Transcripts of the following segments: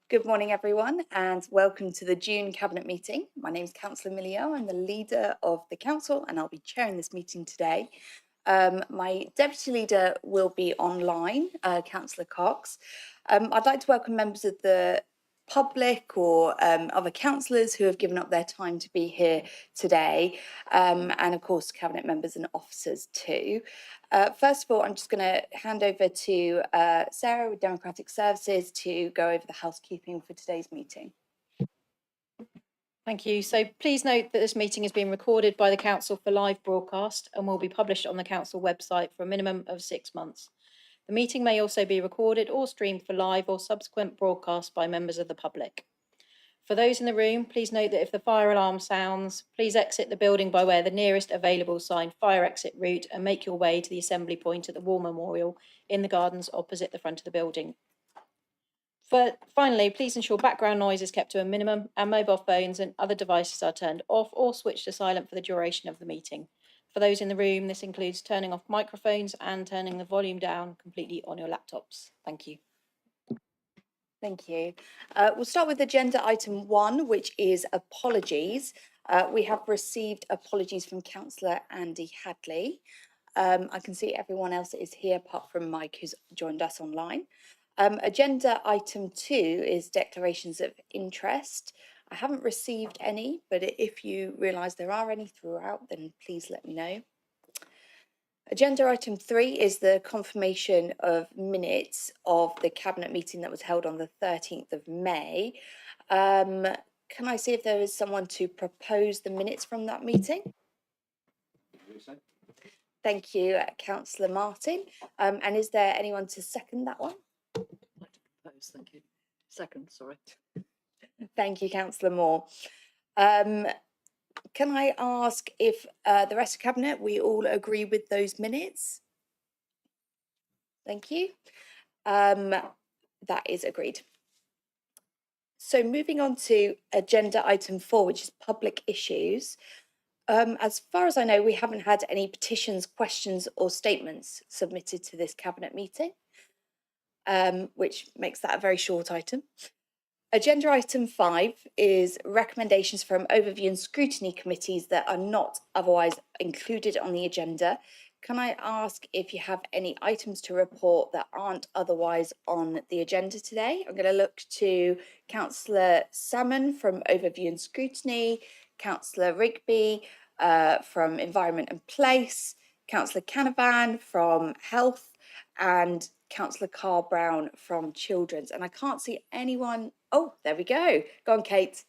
Good morning, everyone, and welcome to the June Cabinet meeting. My name is Councillor Millio. I'm the leader of the council and I'll be chairing this meeting today. My deputy leader will be online, Councillor Cox. I'd like to welcome members of the public or other councillors who have given up their time to be here today, and of course cabinet members and officers too. First of all, I'm just going to hand over to Sarah with Democratic Services to go over the housekeeping for today's meeting. Thank you. So please note that this meeting is being recorded by the Council for live broadcast and will be published on the Council website for a minimum of 6 months. The meeting may also be recorded or streamed for live or subsequent broadcast by members of the public. For those in the room, please note that if the fire alarm sounds, please exit the building by way of the nearest available signed fire exit route and make your way to the assembly point at the War Memorial in the gardens opposite the front of the building. Finally, please ensure background noise is kept to a minimum and mobile phones and other devices are turned off or switched to silent for the duration of the meeting. For those in the room, this includes turning off microphones and turning the volume down completely on your laptops. Thank you. Thank you. We'll start with agenda item 1, which is apologies. We have received apologies from Councillor Andy Hadley. I can see everyone else is here apart from Mike, who's joined us online. Agenda item 2 is declarations of interest. I haven't received any, but if you realise there are any throughout, then please let me know. Agenda item 3 is the confirmation of minutes of the Cabinet meeting that was held on the 13th of May. Can I see if there is someone to propose the minutes from that meeting? Thank you, Councillor Martin. And is there anyone to second that one? I'd like to propose, thank you. Second, sorry. Thank you, Councillor Moore. Can I ask if the rest of Cabinet, we all agree with those minutes? Thank you. That is agreed. So moving on to agenda item 4, which is public issues. As far as I know, we haven't had any petitions, questions or statements submitted to this Cabinet meeting, which makes that a very short item. Agenda item 5 is recommendations from overview and scrutiny committees that are not otherwise included on the agenda. Can I ask if you have any items to report that aren't otherwise on the agenda today? I'm going to look to Councillor Salmon from Overview and Scrutiny, Councillor Rigby from Environment and Place, Councillor Canavan from Health, and Councillor Carl Brown from Children's. And I can't see anyone. Oh, there we go. Go on, Kate.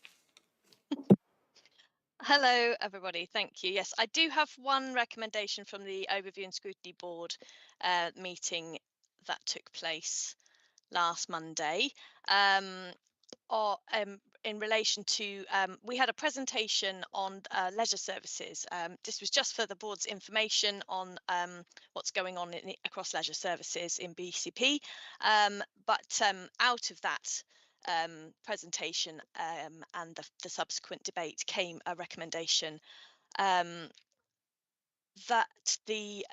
Hello, everybody. Thank you. Yes, I do have one recommendation from the Overview and Scrutiny Board meeting that took place last Monday. In relation to, we had a presentation on leisure services. This was just for the board's information on what's going on across leisure services in BCP. But out of that presentation and the subsequent debate came a recommendation that the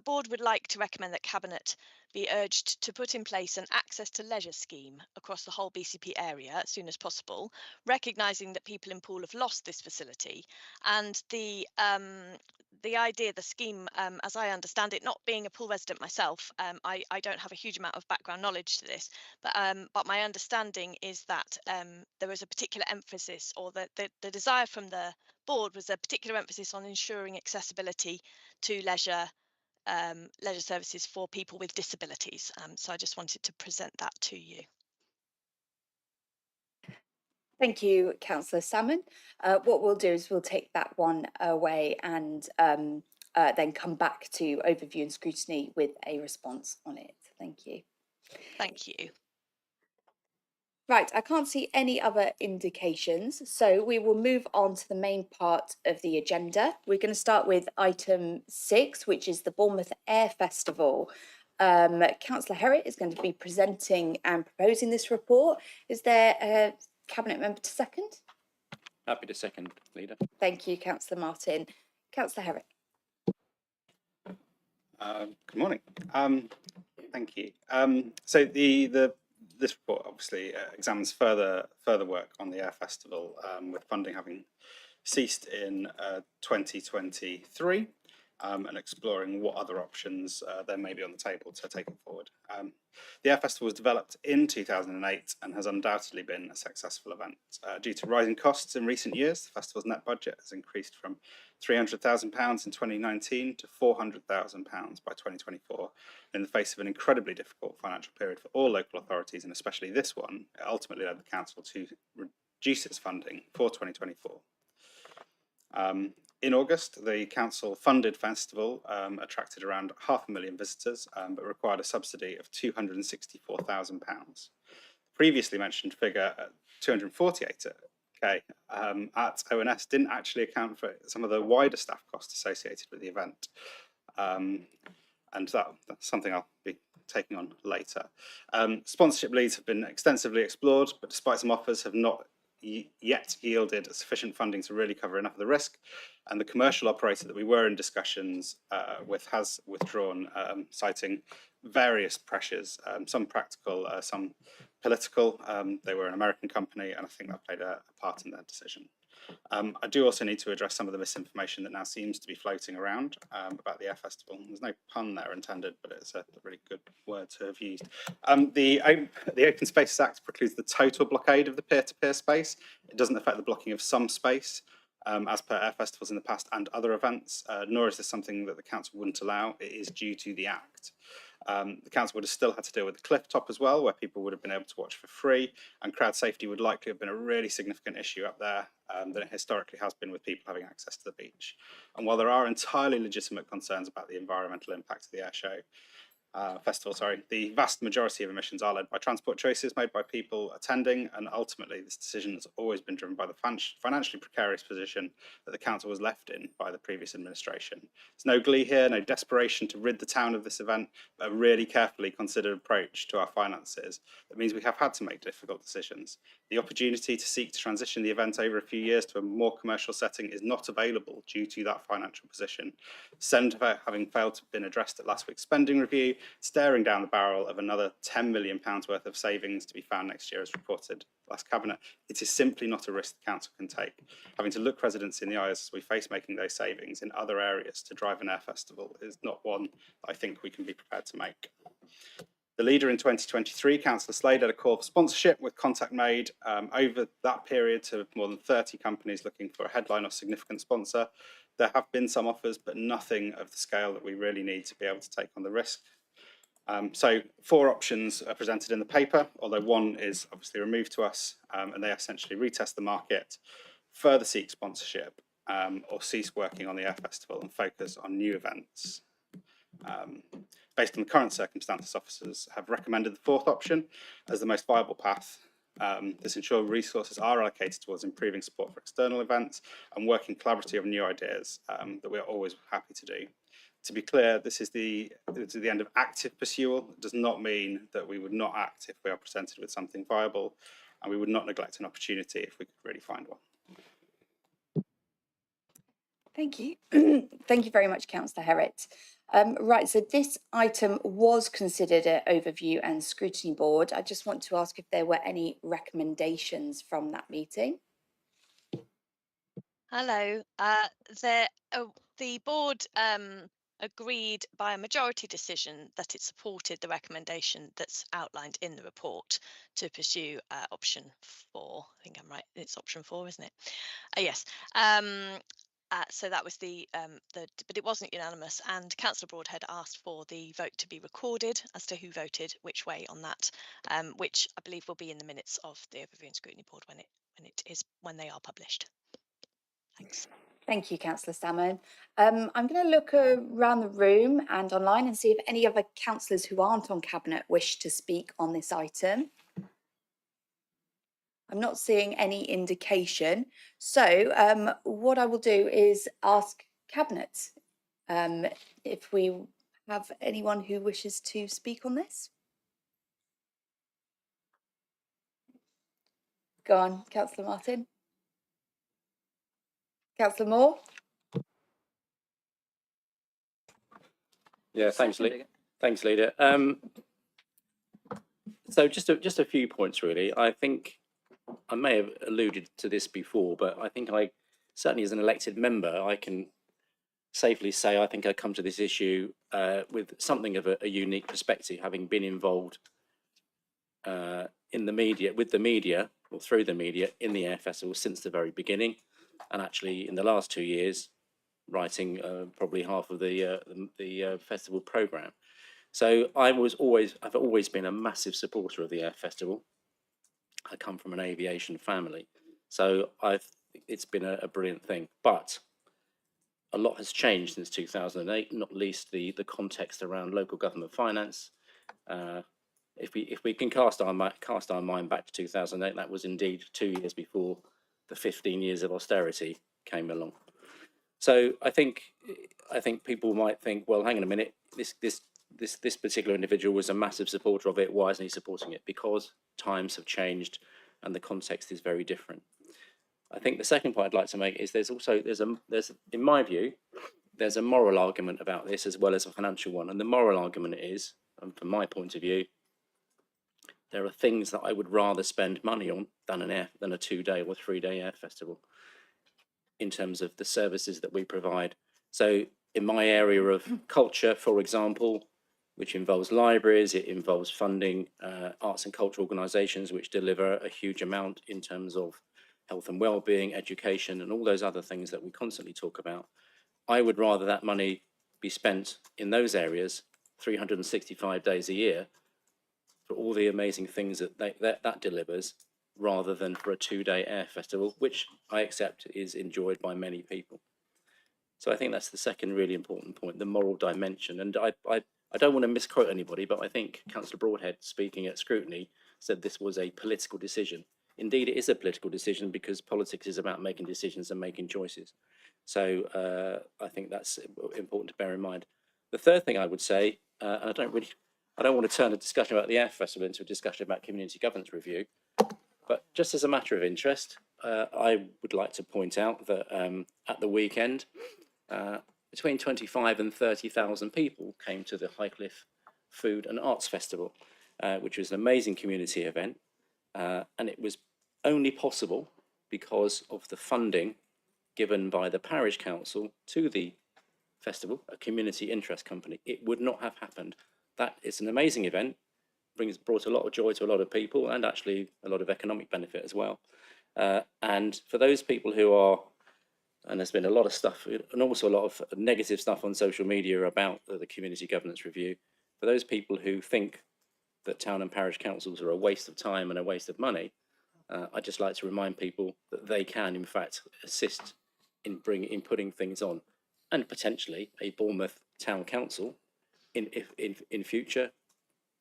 board would like to recommend that Cabinet be urged to put in place an access to leisure scheme across the whole BCP area as soon as possible, recognising that people in Poole have lost this facility, and the idea, the scheme, as I understand it, not being a Poole resident myself, I don't have a huge amount of background knowledge to this, but my understanding is that there was a particular emphasis, or the desire from the board was a particular emphasis on ensuring accessibility to leisure services for people with disabilities. So I just wanted to present that to you. Thank you, Councillor Salmon. What we'll do is we'll take that one away and then come back to overview and scrutiny with a response on it. Thank you. Thank you. Right, I can't see any other indications, so we will move on to the main part of the agenda. We're going to start with item 6, which is the Bournemouth Air Festival. Councillor Herriott is going to be presenting and proposing this report. Is there a Cabinet member to second? Happy to second, Leader. Thank you, Councillor Martin. Councillor Herriott. Good morning. Thank you. So the this report obviously examines further work on the Air Festival, with funding having ceased in 2023, and exploring what other options there may be on the table to take it forward. The Air Festival was developed in 2008 and has undoubtedly been a successful event. Due to rising costs in recent years, the festival's net budget has increased from £300,000 in 2019 to £400,000 by 2024. In the face of an incredibly difficult financial period for all local authorities, and especially this one, it ultimately led the council to reduce its funding for 2024. In August, the council funded festival attracted around 500,000 visitors, but required a subsidy of £264,000. Previously mentioned figure at 248k at ONS didn't actually account for some of the wider staff costs associated with the event, and that's something I'll be taking on later. Sponsorship leads have been extensively explored, but despite some offers, have not yet yielded sufficient funding to really cover enough of the risk, and the commercial operator that we were in discussions with has withdrawn, citing various pressures, some practical, some political. They were an American company, and I think that played a part in their decision. I do also need to address some of the misinformation that now seems to be floating around about the Air Festival. There's no pun there intended, but it's a really good word to have used. The Open Spaces Act precludes the total blockade of the peer-to-peer space. It doesn't affect the blocking of some space, as per air festivals in the past and other events, nor is this something that the council wouldn't allow. It is due to the Act. The council would have still had to deal with the cliff top as well, where people would have been able to watch for free, and crowd safety would likely have been a really significant issue up there than it historically has been with people having access to the beach. And while there are entirely legitimate concerns about the environmental impact of the air show, festival, the vast majority of emissions are led by transport choices made by people attending, and ultimately this decision has always been driven by the financially precarious position that the council was left in by the previous administration. There's no glee here, no desperation to rid the town of this event, but a really carefully considered approach to our finances. That means we have had to make difficult decisions. The opportunity to seek to transition the event over a few years to a more commercial setting is not available due to that financial position. SEND having failed to have been addressed at last week's spending review, staring down the barrel of another £10 million worth of savings to be found next year as reported last Cabinet. It is simply not a risk the council can take. Having to look residents in the eyes as we face making those savings in other areas to drive an air festival is not one that I think we can be prepared to make. The leader in 2023, Councillor Slade, had a call for sponsorship with contact made over that period to more than 30 companies looking for a headline or significant sponsor. There have been some offers, but nothing of the scale that we really need to be able to take on the risk. So 4 options are presented in the paper, although one is obviously removed to us, and they essentially retest the market, further seek sponsorship, or cease working on the Air Festival and focus on new events. Based on the current circumstances, officers have recommended the 4th option as the most viable path. This ensures resources are allocated towards improving support for external events and working collaboratively on new ideas that we're always happy to do. To be clear, this is the end of active pursual. It does not mean that we would not act if we are presented with something viable, and we would not neglect an opportunity if we could really find one. Thank you. Thank you very much, Councillor Herritt. Right, so this item was considered at Overview and Scrutiny Board. I just want to ask if there were any recommendations from that meeting. Hello. The board agreed by a majority decision that it supported the recommendation that's outlined in the report to pursue option 4. I think I'm right. It's option 4, isn't it? Yes. So that was but it wasn't unanimous, and Councillor Broadhead asked for the vote to be recorded as to who voted which way on that, which I believe will be in the minutes of the Overview and Scrutiny Board when they are published. Thanks. Thank you, Councillor Salmon. I'm going to look around the room and online and see if any other councillors who aren't on Cabinet wish to speak on this item. I'm not seeing any indication. So what I will do is ask Cabinet if we have anyone who wishes to speak on this. Go on, Councillor Martin. Councillor Moore. Yeah, thanks, Leader. So just a few points really. I think I may have alluded to this before, but I think I certainly as an elected member, I can safely say I think I come to this issue with something of a unique perspective, having been involved in the media, with the media or through the media in the Air Festival since the very beginning, and actually in the last 2 years, writing probably half of the festival program. So I've always been a massive supporter of the Air Festival. I come from an aviation family, so it's been a brilliant thing. But a lot has changed since 2008, not least the context around local government finance. If we can cast our mind back to 2008, that was indeed 2 years before the 15 years of austerity came along. So I think people might think, well, hang on a minute, this particular individual was a massive supporter of it. Why isn't he supporting it? Because times have changed and the context is very different. I think the second point I'd like to make is there's in my view, there's a moral argument about this as well as a financial one. And the moral argument is, and from my point of view, there are things that I would rather spend money on than a 2-day or 3-day air festival in terms of the services that we provide. So in my area of culture, for example, which involves libraries, it involves funding arts and cultural organisations which deliver a huge amount in terms of health and well-being, education, and all those other things that we constantly talk about. I would rather that money be spent in those areas 365 days a year for all the amazing things that delivers, rather than for a 2-day air festival, which I accept is enjoyed by many people. So I think that's the second really important point, the moral dimension. And I don't want to misquote anybody, but I think Councillor Broadhead, speaking at scrutiny, said this was a political decision. Indeed, it is a political decision because politics is about making decisions and making choices. So I think that's important to bear in mind. The third thing I would say, and I don't want to turn a discussion about the Air Festival into a discussion about community governance review, but just as a matter of interest, I would like to point out that at the weekend, between 25 and 30,000 people came to the Highcliffe Food and Arts Festival, which was an amazing community event. And it was only possible because of the funding given by the parish council to the festival, a community interest company. It would not have happened. That is an amazing event, brought a lot of joy to a lot of people and actually a lot of economic benefit as well. And for those people who are, and there's been a lot of stuff and also a lot of negative stuff on social media about the community governance review, for those people who think that town and parish councils are a waste of time and a waste of money, I'd just like to remind people that they can in fact assist in putting things on, and potentially a Bournemouth Town Council in future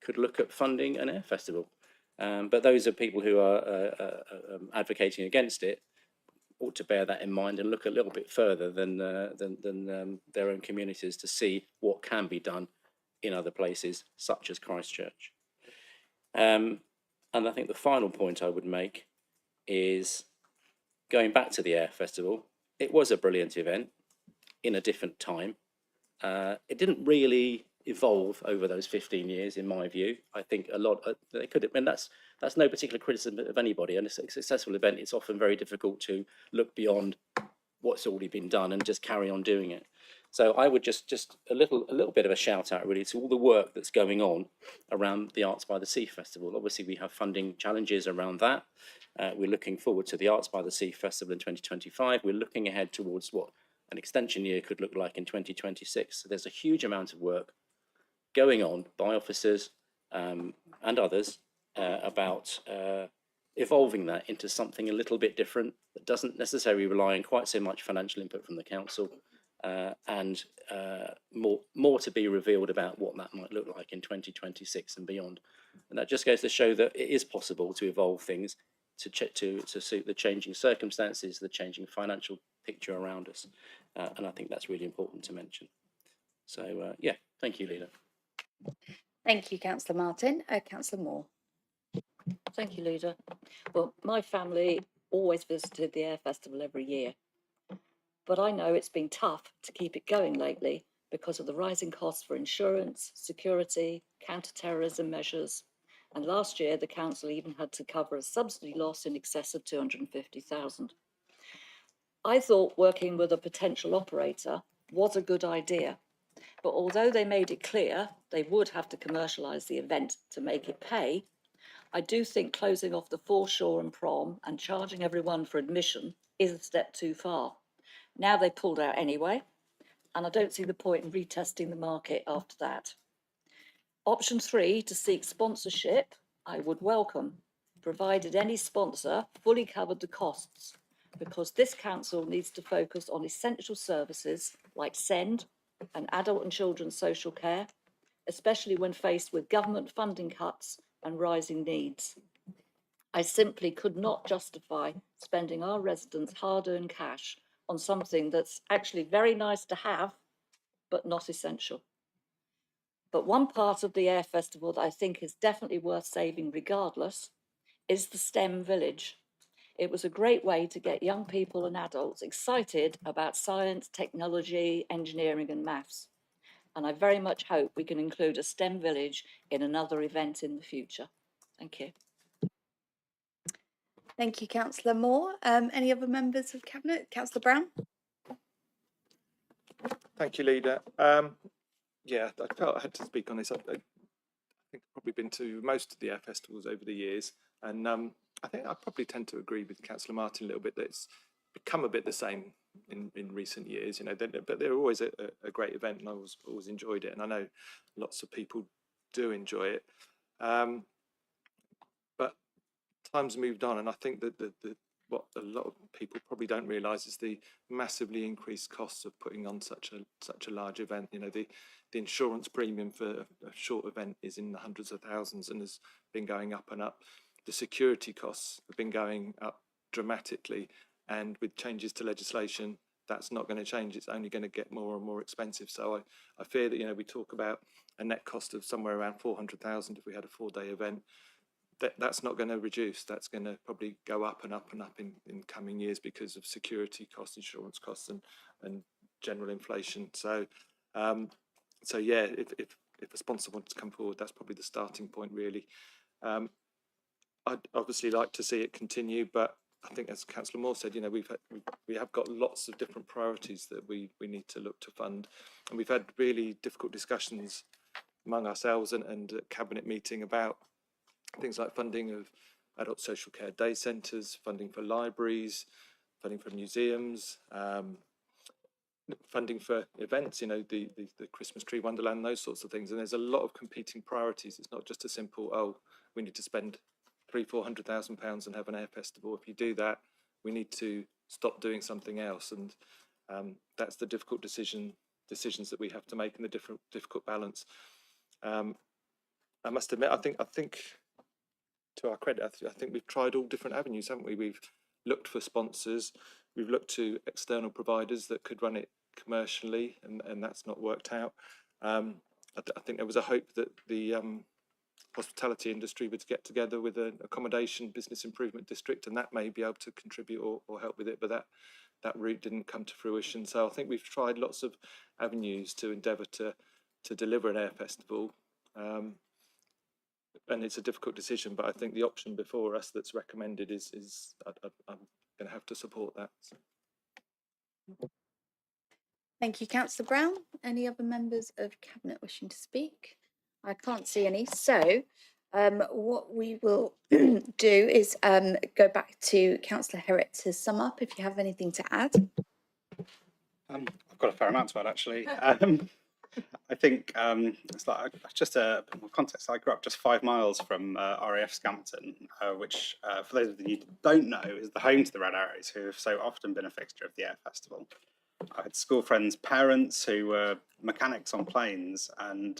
could look at funding an air festival. But those are people who are advocating against it ought to bear that in mind and look a little bit further than their own communities to see what can be done in other places, such as Christchurch. And I think the final point I would make is going back to the Air Festival. It was a brilliant event in a different time. It didn't really evolve over those 15 years, in my view. I think a lot they could have, and that's no particular criticism of anybody. And a successful event, it's often very difficult to look beyond what's already been done and just carry on doing it. So I would just a little bit of a shout out really to all the work that's going on around the Arts by the Sea Festival. Obviously, we have funding challenges around that. We're looking forward to the Arts by the Sea Festival in 2025. We're looking ahead towards what an extension year could look like in 2026. So there's a huge amount of work going on by officers and others about evolving that into something a little bit different that doesn't necessarily rely on quite so much financial input from the council, and more to be revealed about what that might look like in 2026 and beyond. And that just goes to show that it is possible to evolve things to suit the changing circumstances, the changing financial picture around us. And I think that's really important to mention. So yeah, thank you, Leader. Thank you, Councillor Martin. Councillor Moore. Thank you, Leader. Well, my family always visited the Air Festival every year, but I know it's been tough to keep it going lately because of the rising costs for insurance, security, counter-terrorism measures, And last year, the council even had to cover a subsidy loss in excess of 250,000. I thought working with a potential operator was a good idea, but although they made it clear they would have to commercialise the event to make it pay, I do think closing off the foreshore and prom and charging everyone for admission is a step too far. Now they pulled out anyway, and I don't see the point in retesting the market after that. Option 3, to seek sponsorship, I would welcome, provided any sponsor fully covered the costs, because this council needs to focus on essential services like SEND and adult and children's social care, especially when faced with government funding cuts and rising needs. I simply could not justify spending our residents' hard-earned cash on something that's actually very nice to have, but not essential. But one part of the Air Festival that I think is definitely worth saving regardless is the STEM Village. It was a great way to get young people and adults excited about science, technology, engineering and maths. And I very much hope we can include a STEM Village in another event in the future. Thank you. Thank you, Councillor Moore. Any other members of Cabinet? Councillor Brown? Thank you, Leader. Yeah, I felt I had to speak on this. I think I've probably been to most of the air festivals over the years, and I think I probably tend to agree with Councillor Martin a little bit that it's become a bit the same in recent years. You know, but they're always a great event, and I always enjoyed it, and I know lots of people do enjoy it. But times moved on, and I think that what a lot of people probably don't realise is the massively increased costs of putting on such a large event. You know, the insurance premium for a short event is in the hundreds of thousands and has been going up and up. The security costs have been going up dramatically, and with changes to legislation, that's not going to change. It's only going to get more and more expensive. So I fear that, you know, we talk about a net cost of somewhere around 400,000 if we had a 4-day event. That's not going to reduce. That's going to probably go up and up and up in coming years because of security costs, insurance costs, and general inflation. So, so yeah, if a sponsor wants to come forward, that's probably the starting point, really. I'd obviously like to see it continue, but I think, as Councillor Moore said, you know, we have got lots of different priorities that we need to look to fund, and we've had really difficult discussions among ourselves and at Cabinet meeting about things like funding of adult social care day centres, funding for libraries, funding for museums, funding for events, you know, the Christmas tree wonderland, those sorts of things. And there's a lot of competing priorities. It's not just a simple, oh, we need to spend £300,000-400,000 and have an air festival. If you do that, we need to stop doing something else. And that's the difficult decisions that we have to make, and the difficult balance. I must admit, I think to our credit, I think we've tried all different avenues, haven't we? We've looked for sponsors, we've looked to external providers that could run it commercially, and that's not worked out. I think there was a hope that the hospitality industry would get together with an accommodation business improvement district, and that may be able to contribute or help with it, but that route didn't come to fruition. So I think we've tried lots of avenues to endeavour to deliver an air festival. And it's a difficult decision, but I think the option before us that's recommended is I'm going to have to support that. So. Thank you, Councillor Brown. Any other members of Cabinet wishing to speak? I can't see any. So what we will do is go back to Councillor Herrick to sum up if you have anything to add. I've got a fair amount to add, actually. I think it's like just a bit more context. I grew up just 5 miles from RAF Scampton, which, for those of you who don't know, is the home to the Red Arrows, who have so often been a fixture of the Air Festival. I had school friends' parents who were mechanics on planes, and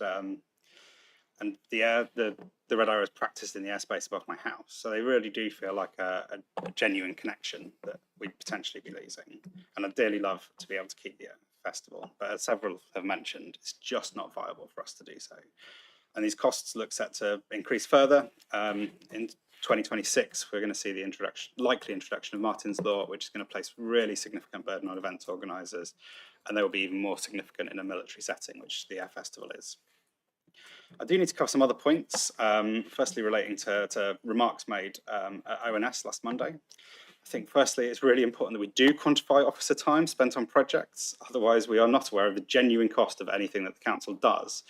the Red Arrows practiced in the airspace above my house. So they really do feel like a genuine connection that we'd potentially be losing. And I'd dearly love to be able to keep the festival, but as several have mentioned, it's just not viable for us to do so. And these costs look set to increase further. In 2026, we're going to see the likely introduction of Martin's Law, which is going to place really significant burden on event organisers, and they will be even more significant in a military setting, which the Air Festival is. I do need to cover some other points, firstly relating to remarks made at ONS last Monday. I think firstly, it's really important that we do quantify officer time spent on projects. Otherwise, we are not aware of the genuine cost of anything that the council does.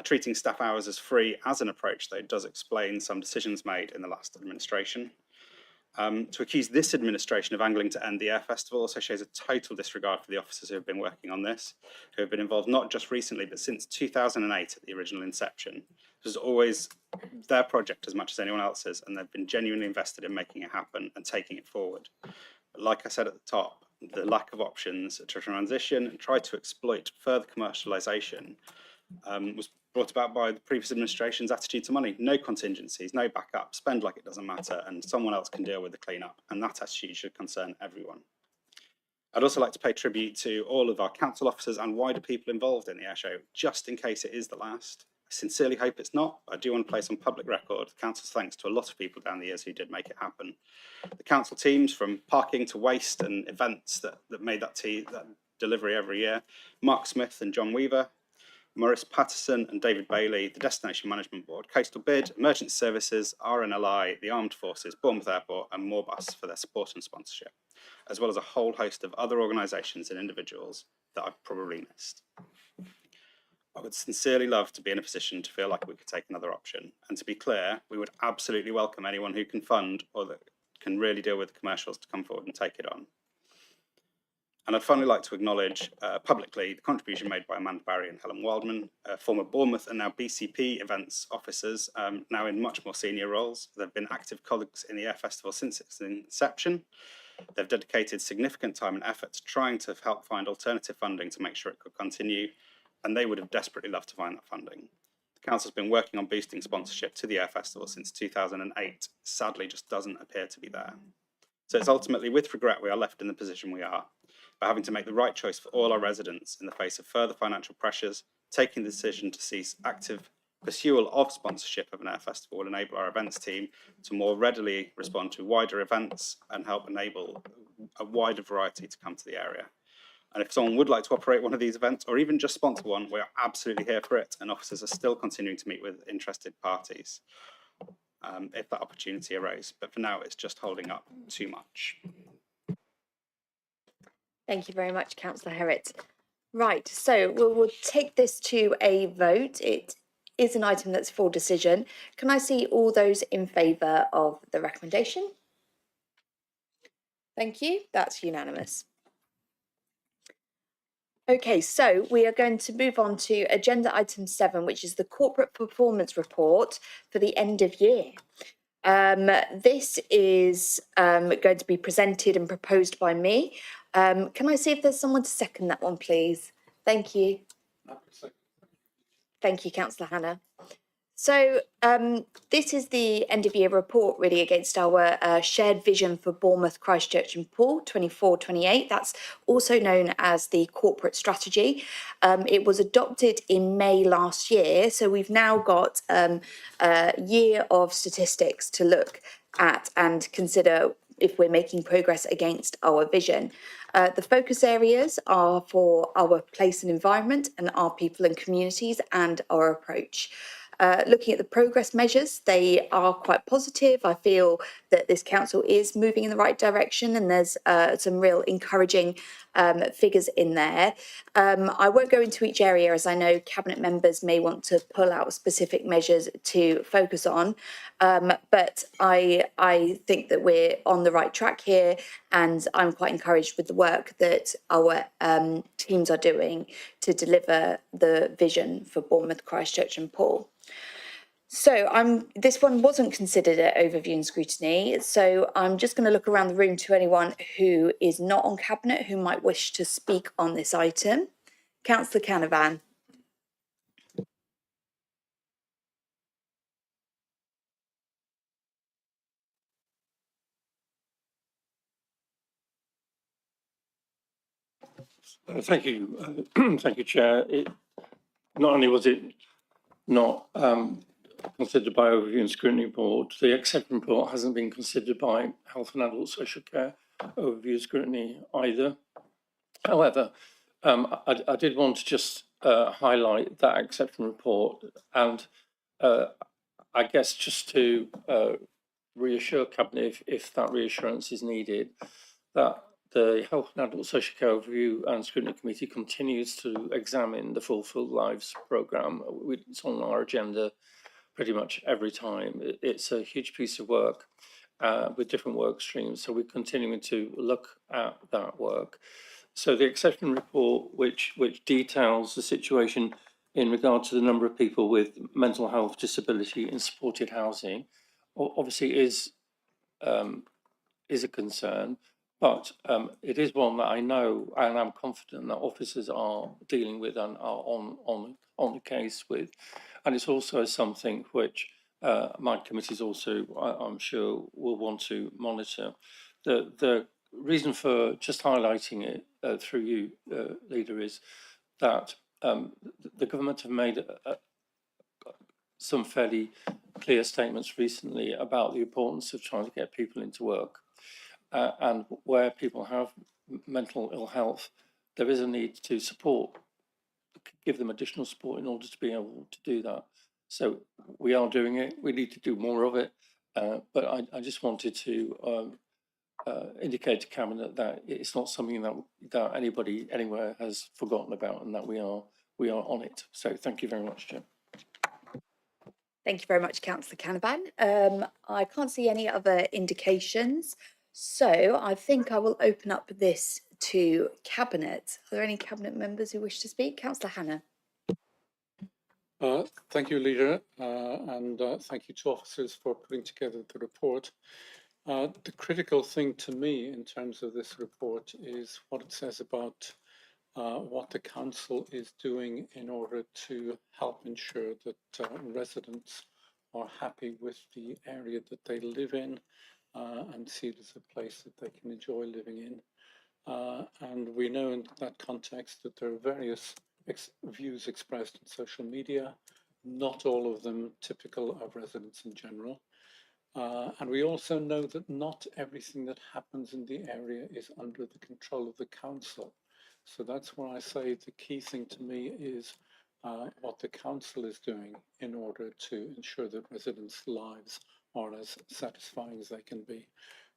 Treating staff hours as free as an approach, though, does explain some decisions made in the last administration. To accuse this administration of angling to end the Air Festival also shows a total disregard for the officers who have been working on this, who have been involved not just recently, but since 2008 at the original inception. This was always their project as much as anyone else's, and they've been genuinely invested in making it happen and taking it forward. But like I said at the top, the lack of options to transition and try to exploit further commercialisation was brought about by the previous administration's attitude to money. No contingencies, no backup, spend like it doesn't matter, and someone else can deal with the cleanup. And that attitude should concern everyone. I'd also like to pay tribute to all of our council officers and wider people involved in the air show, just in case it is the last. I sincerely hope it's not. I do want to place on public record the council's thanks to a lot of people down the years who did make it happen. The council teams, from parking to waste and events that made that delivery every year, Mark Smith and John Weaver, Maurice Patterson and David Bailey, the Destination Management Board, Coastal Bid, Emergency Services, RNLI, the Armed Forces, Bournemouth Airport and Moorbus for their support and sponsorship, as well as a whole host of other organisations and individuals that I've probably missed. I would sincerely love to be in a position to feel like we could take another option. And to be clear, we would absolutely welcome anyone who can fund or that can really deal with the commercials to come forward and take it on. And I'd finally like to acknowledge publicly the contribution made by Amanda Barry and Helen Wildman, former Bournemouth and now BCP events officers, now in much more senior roles. They've been active colleagues in the Air Festival since its inception. They've dedicated significant time and effort to trying to help find alternative funding to make sure it could continue, and they would have desperately loved to find that funding. The council's been working on boosting sponsorship to the Air Festival since 2008. Sadly, just doesn't appear to be there. So it's ultimately with regret we are left in the position we are, by having to make the right choice for all our residents in the face of further financial pressures. Taking the decision to cease active pursuit of sponsorship of an air festival will enable our events team to more readily respond to wider events and help enable a wider variety to come to the area. And if someone would like to operate one of these events or even just sponsor one, we're absolutely here for it, and officers are still continuing to meet with interested parties if that opportunity arose. But for now, it's just holding up too much. Thank you very much, Councillor Herritt. Right, so we'll take this to a vote. It is an item that's for decision. Can I see all those in favour of the recommendation? Thank you, that's unanimous. Okay, so we are going to move on to agenda item 7, which is the corporate performance report for the end of year. This is going to be presented and proposed by me. Can I see if there's someone to second that one, please? Thank you. Thank you, Councillor Hannah. So this is the end of year report really against our shared vision for Bournemouth, Christchurch and Poole 24-28. That's also known as the corporate strategy. It was adopted in May last year. So we've now got a year of statistics to look at and consider if we're making progress against our vision. The focus areas are for our place and environment and our people and communities and our approach. Looking at the progress measures, they are quite positive. I feel that this council is moving in the right direction and there's some real encouraging figures in there. I won't go into each area as I know Cabinet members may want to pull out specific measures to focus on, but I think that we're on the right track here and I'm quite encouraged with the work that our teams are doing to deliver the vision for Bournemouth, Christchurch and Poole. So this one wasn't considered an overview and scrutiny, so I'm just going to look around the room to anyone who is not on Cabinet who might wish to speak on this item. Councillor Canavan. Thank you. Thank you, Chair. Not only was it not considered by Overview and Scrutiny Board, the exception report hasn't been considered by Health and Adult Social Care Overview and Scrutiny either. However, I did want to just highlight that exception report, and I guess just to reassure Cabinet, if that reassurance is needed, that the Health and Adult Social Care Review and Scrutiny Committee continues to examine the Fulfilled Lives programme. It's on our agenda pretty much every time. It's a huge piece of work with different work streams, so we're continuing to look at that work. So the exception report, which details the situation in regard to the number of people with mental health disability in supported housing, obviously is a concern, but it is one that I know and I'm confident that officers are dealing with and are on the case with, and it's also something which my committees also, I'm sure, will want to monitor. The reason for just highlighting it through you, Leader, is that the government have made some fairly clear statements recently about the importance of trying to get people into work. And where people have mental ill health, there is a need to give them additional support in order to be able to do that. So we are doing it. We need to do more of it. But I just wanted to indicate to Cabinet that it's not something that anybody anywhere has forgotten about, and that we are on it. So thank you very much, Jim. Thank you very much, Councillor Canavan. I can't see any other indications, so I think I will open up this to Cabinet. Are there any Cabinet members who wish to speak? Councillor Hannah. Thank you, Leader, and thank you to officers for putting together the report. The critical thing to me in terms of this report is what it says about what the council is doing in order to help ensure that residents are happy with the area that they live in and see it as a place that they can enjoy living in. And we know in that context that there are various views expressed in social media, not all of them typical of residents in general. And we also know that not everything that happens in the area is under the control of the council. So that's why I say the key thing to me is what the council is doing in order to ensure that residents' lives are as satisfying as they can be.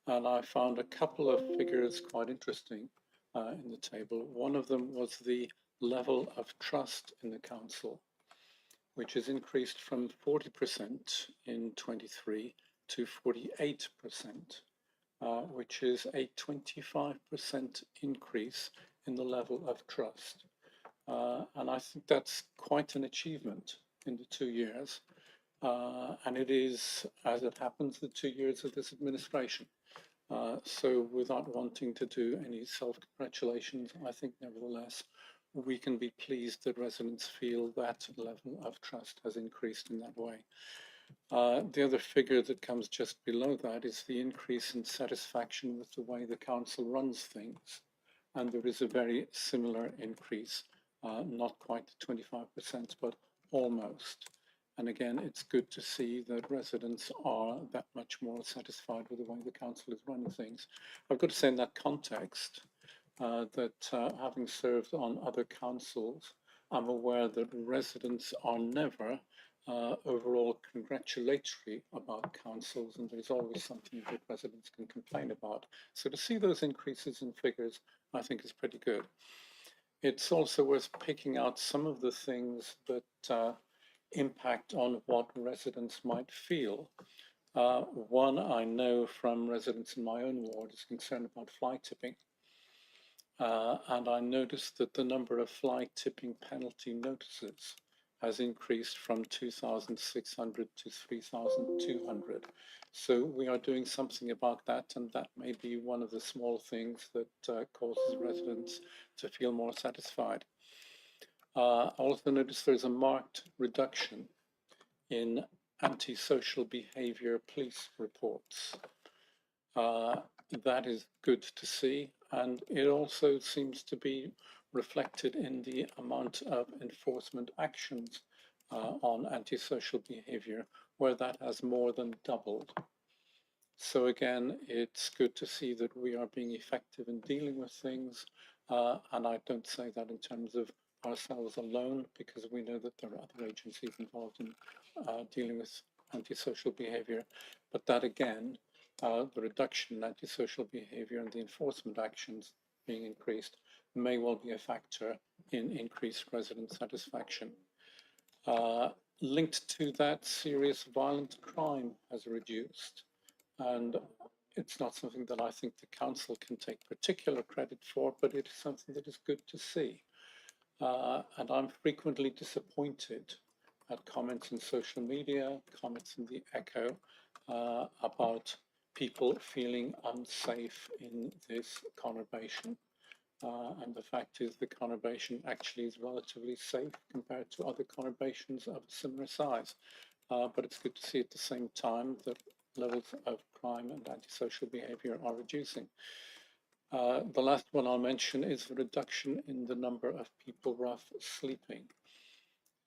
And I found a couple of figures quite interesting in the table. One of them was the level of trust in the council, which has increased from 40% in 23 to 48%, which is a 25% increase in the level of trust. And I think that's quite an achievement in the 2 years. And it is, as it happens, the 2 years of this administration. So without wanting to do any self-congratulations, I think nevertheless, we can be pleased that residents feel that level of trust has increased in that way. The other figure that comes just below that is the increase in satisfaction with the way the council runs things. And there is a very similar increase, not quite 25%, but almost. And again, it's good to see that residents are that much more satisfied with the way the council is running things. I've got to say in that context that having served on other councils, I'm aware that residents are never overall congratulatory about councils, and there's always something that residents can complain about. So to see those increases in figures, I think is pretty good. It's also worth picking out some of the things that impact on what residents might feel. One I know from residents in my own ward is concerned about fly tipping. And I noticed that the number of fly tipping penalty notices has increased from 2,600 to 3,200. So we are doing something about that, and that may be one of the small things that causes residents to feel more satisfied. I also noticed there's a marked reduction in antisocial behaviour police reports. That is good to see, and it also seems to be reflected in the amount of enforcement actions on antisocial behaviour, where that has more than doubled. So again, it's good to see that we are being effective in dealing with things, And I don't say that in terms of ourselves alone, because we know that there are other agencies involved in dealing with antisocial behaviour. But that again, the reduction in antisocial behaviour and the enforcement actions being increased may well be a factor in increased resident satisfaction. Linked to that, serious violent crime has reduced. And it's not something that I think the council can take particular credit for, but it is something that is good to see. And I'm frequently disappointed at comments in social media, comments in the Echo about people feeling unsafe in this conurbation. And the fact is the conurbation actually is relatively safe compared to other conurbations of a similar size. But it's good to see at the same time that levels of crime and antisocial behaviour are reducing. The last one I'll mention is the reduction in the number of people rough sleeping.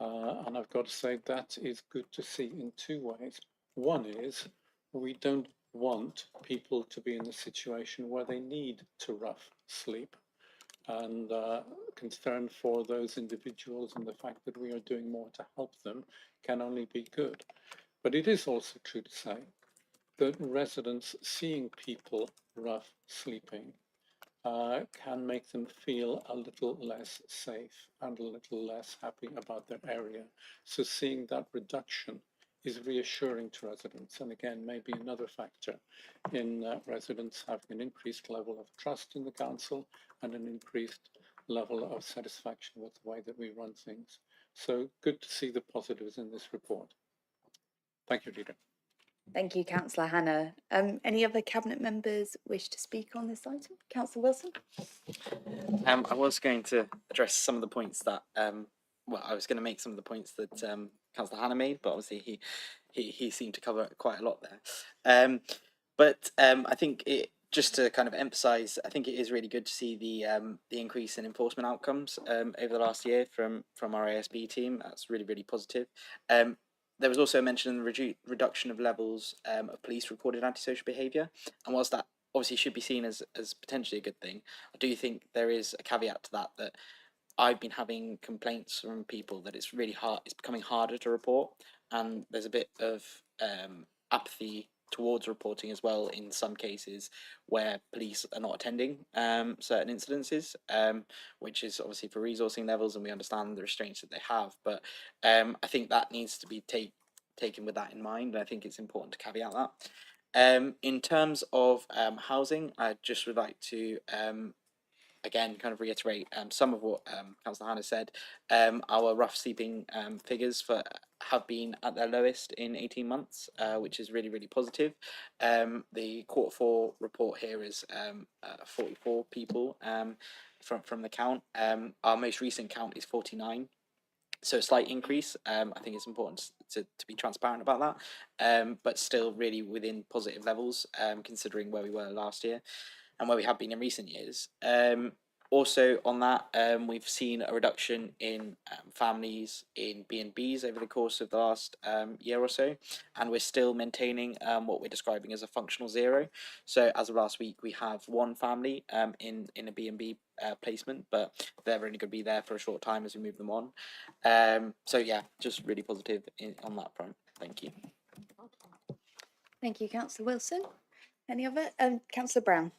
And I've got to say that is good to see in two ways. One is we don't want people to be in a situation where they need to rough sleep. And concern for those individuals and the fact that we are doing more to help them can only be good. But it is also true to say that residents seeing people rough sleeping can make them feel a little less safe and a little less happy about their area. So seeing that reduction is reassuring to residents, and again, maybe another factor in residents having an increased level of trust in the council and an increased level of satisfaction with the way that we run things. So good to see the positives in this report. Thank you, Leader. Thank you, Councillor Hannah. Any other Cabinet members wish to speak on this item? Councillor Wilson? I was going to address some of the points that, well, I was going to make some of the points that Councillor Hannah made, but obviously he seemed to cover quite a lot there. But I think just to kind of emphasise, I think it is really good to see the increase in enforcement outcomes over the last year from our ASB team. That's really, really positive. There was also a mention of the reduction of levels of police recorded antisocial behaviour, and whilst that obviously should be seen as potentially a good thing, I do think there is a caveat to that I've been having complaints from people that it's really hard, it's becoming harder to report, and there's a bit of apathy towards reporting as well in some cases where police are not attending certain incidences, which is obviously for resourcing levels, and we understand the restraints that they have, but I think that needs to be taken with that in mind, and I think it's important to caveat that. In terms of housing, I just would like to again kind of reiterate some of what Councillor Hannah said. Our rough sleeping figures have been at their lowest in 18 months, which is really, really positive. The Q4 report here is 44 people from the count. Our most recent count is 49. So a slight increase. I think it's important to be transparent about that, but still really within positive levels, considering where we were last year and where we have been in recent years. Also on that, we've seen a reduction in families in B&Bs over the course of the last year or so, and we're still maintaining what we're describing as a functional zero. So as of last week, we have one family in a B&B placement, but they're only going to be there for a short time as we move them on. So yeah, just really positive on that front. Thank you. Thank you, Councillor Wilson. Any other? Councillor Brown.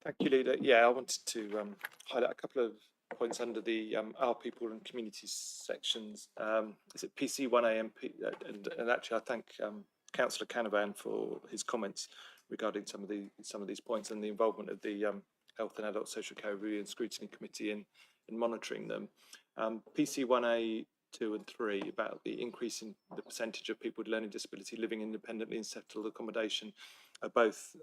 Thank you, Leader. Yeah, I wanted to highlight a couple of points under the Our People and Communities sections. Is it PC 1A and actually I thank Councillor Canavan for his comments regarding some of these points and the involvement of the Health and Adult Social Care Review and Scrutiny Committee in monitoring them. PC 1A 2 and 3 about the increase in the percentage of people with learning disability living independently in settled accommodation are both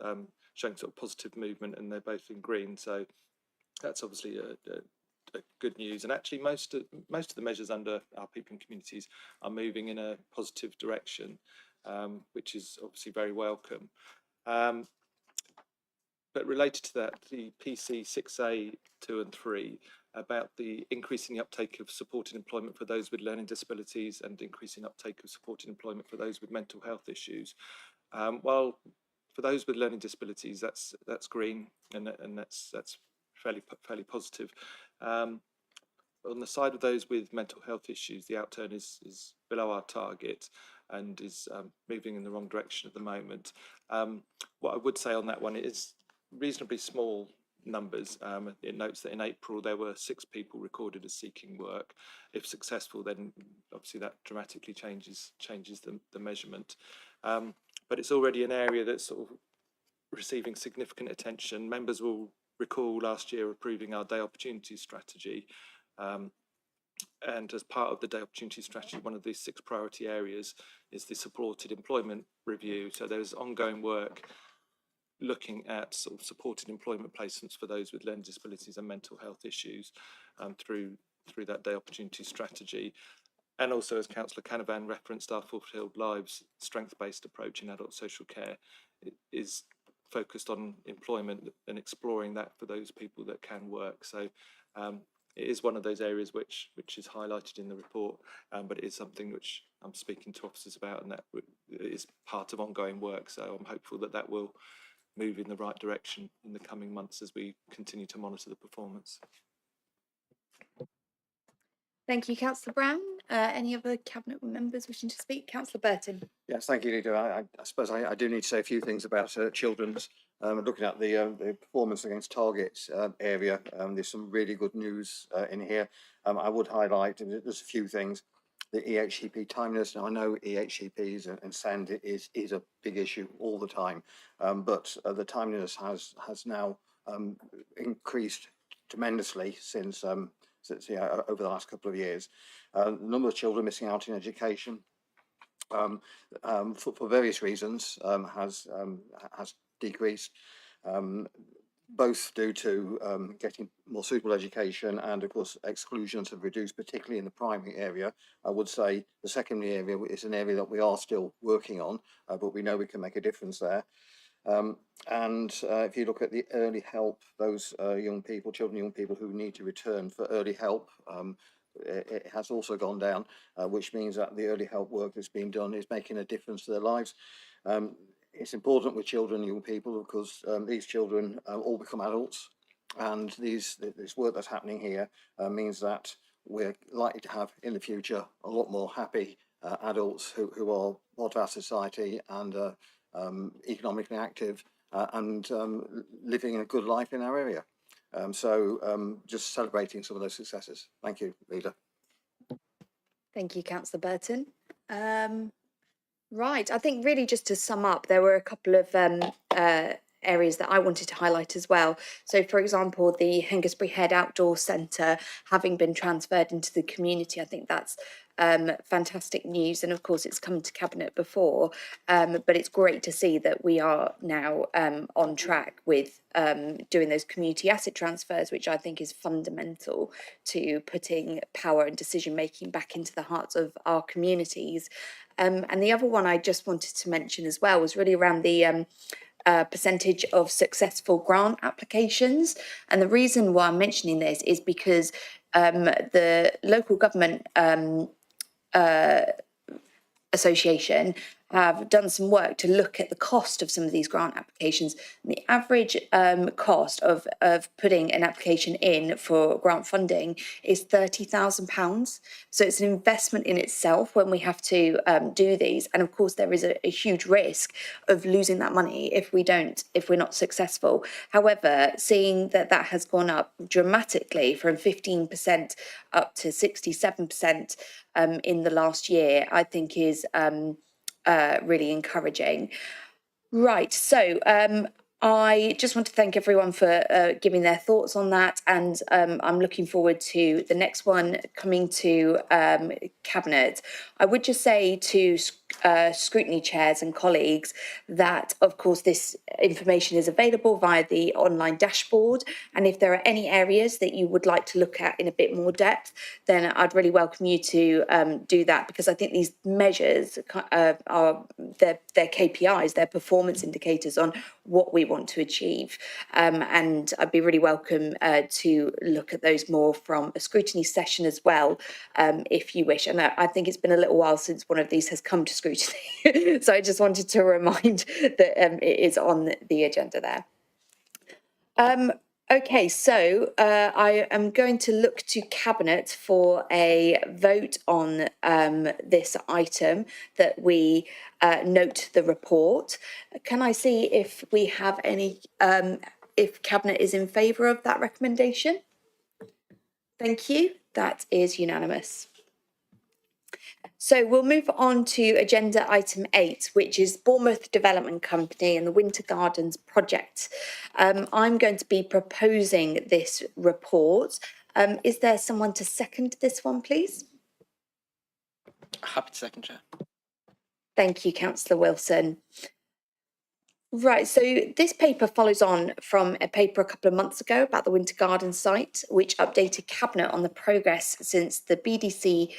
showing sort of positive movement, and they're both in green. So that's obviously a good news. And actually, most of the measures under Our People and Communities are moving in a positive direction, which is obviously very welcome. But related to that, the PC 6A 2 and 3 about the increasing the uptake of supported employment for those with learning disabilities and increasing uptake of supported employment for those with mental health issues. Well, for those with learning disabilities, that's green, and that's fairly positive. On the side of those with mental health issues, the outturn is below our target and is moving in the wrong direction at the moment. What I would say on that one is reasonably small numbers. It notes that in April there were 6 people recorded as seeking work. If successful, then obviously that dramatically changes the measurement. But it's already an area that's sort of receiving significant attention. Members will recall last year approving our day opportunities strategy. And as part of the day opportunity strategy, one of these 6 priority areas is the supported employment review. So there's ongoing work looking at sort of supported employment placements for those with learning disabilities and mental health issues through that day opportunity strategy. And also, as Councillor Canavan referenced, our Fulfilled Lives strength-based approach in adult social care is focused on employment and exploring that for those people that can work. So it is one of those areas which is highlighted in the report, but it is something which I'm speaking to officers about, and that is part of ongoing work. So I'm hopeful that that will move in the right direction in the coming months as we continue to monitor the performance. Thank you, Councillor Brown. Any other Cabinet members wishing to speak? Councillor Burton. Yes, thank you, Leader. I suppose I do need to say a few things about children's. Looking at the performance against targets area, there's some really good news in here. I would highlight there's a few things. The EHCP timeliness. Now I know EHCPs and SEND is a big issue all the time, but the timeliness has now increased tremendously since over the last couple of years. The number of children missing out in education for various reasons has decreased, both due to getting more suitable education, and of course exclusions have reduced, particularly in the primary area. I would say the secondary area is an area that we are still working on, but we know we can make a difference there. And if you look at the early help, those young people who need to return for early help, it has also gone down, which means that the early help work that's being done is making a difference to their lives. It's important with children and young people because these children all become adults, and this work that's happening here means that we're likely to have in the future a lot more happy adults who are part of our society and economically active and living a good life in our area. So just celebrating some of those successes. Thank you, Leader. Thank you, Councillor Burton. Right, I think really just to sum up, there were a couple of areas that I wanted to highlight as well. So, for example, the Hengistbury Head Outdoor Centre having been transferred into the community, I think that's fantastic news. And of course, it's come to Cabinet before, but it's great to see that we are now on track with doing those community asset transfers, which I think is fundamental to putting power and decision making back into the hearts of our communities. And the other one I just wanted to mention as well was really around the percentage of successful grant applications. And the reason why I'm mentioning this is because the local government association have done some work to look at the cost of some of these grant applications. And the average cost of putting an application in for grant funding is £30,000. So it's an investment in itself when we have to do these. And of course, there is a huge risk of losing that money if we're not successful. However, seeing that has gone up dramatically from 15% up to 67% in the last year, I think is really encouraging. Right, so I just want to thank everyone for giving their thoughts on that, and I'm looking forward to the next one coming to Cabinet. I would just say to scrutiny chairs and colleagues that, of course, this information is available via the online dashboard, and if there are any areas that you would like to look at in a bit more depth, then I'd really welcome you to do that, because I think these measures are their KPIs, their performance indicators on what we want to achieve, and I'd be really welcome to look at those more from a scrutiny session as well, if you wish. And I think it's been a little while since one of these has come to scrutiny, so I just wanted to remind that it is on the agenda there. Okay, so I am going to look to Cabinet for a vote on this item, that we note the report. Can I see if we have any, if Cabinet is in favour of that recommendation? Thank you. That is unanimous. So we'll move on to agenda item 8, which is Bournemouth Development Company and the Winter Gardens project. I'm going to be proposing this report. Is there someone to second this one, please? Happy to second, Chair. Thank you, Councillor Wilson. Right, so this paper follows on from a paper a couple of months ago about the Winter Garden site, which updated Cabinet on the progress since the BDC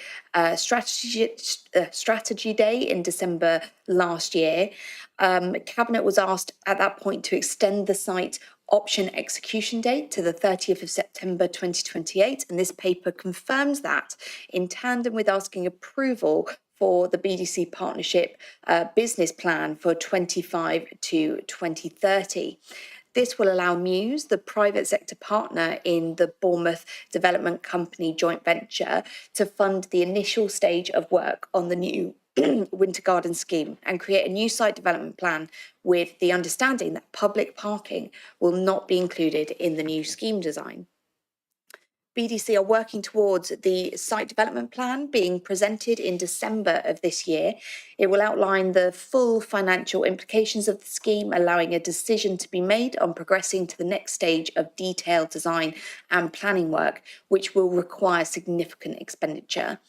strategy day in December last year. Cabinet was asked at that point to extend the site option execution date to the 30th of September 2028, and this paper confirms that, in tandem with asking approval for the BDC partnership business plan for 25 to 2030. This will allow Muse, the private sector partner in the Bournemouth Development Company joint venture, to fund the initial stage of work on the new Winter Garden scheme and create a new site development plan with the understanding that public parking will not be included in the new scheme design. BDC are working towards the site development plan being presented in December of this year. It will outline the full financial implications of the scheme, allowing a decision to be made on progressing to the next stage of detailed design and planning work, which will require significant expenditure.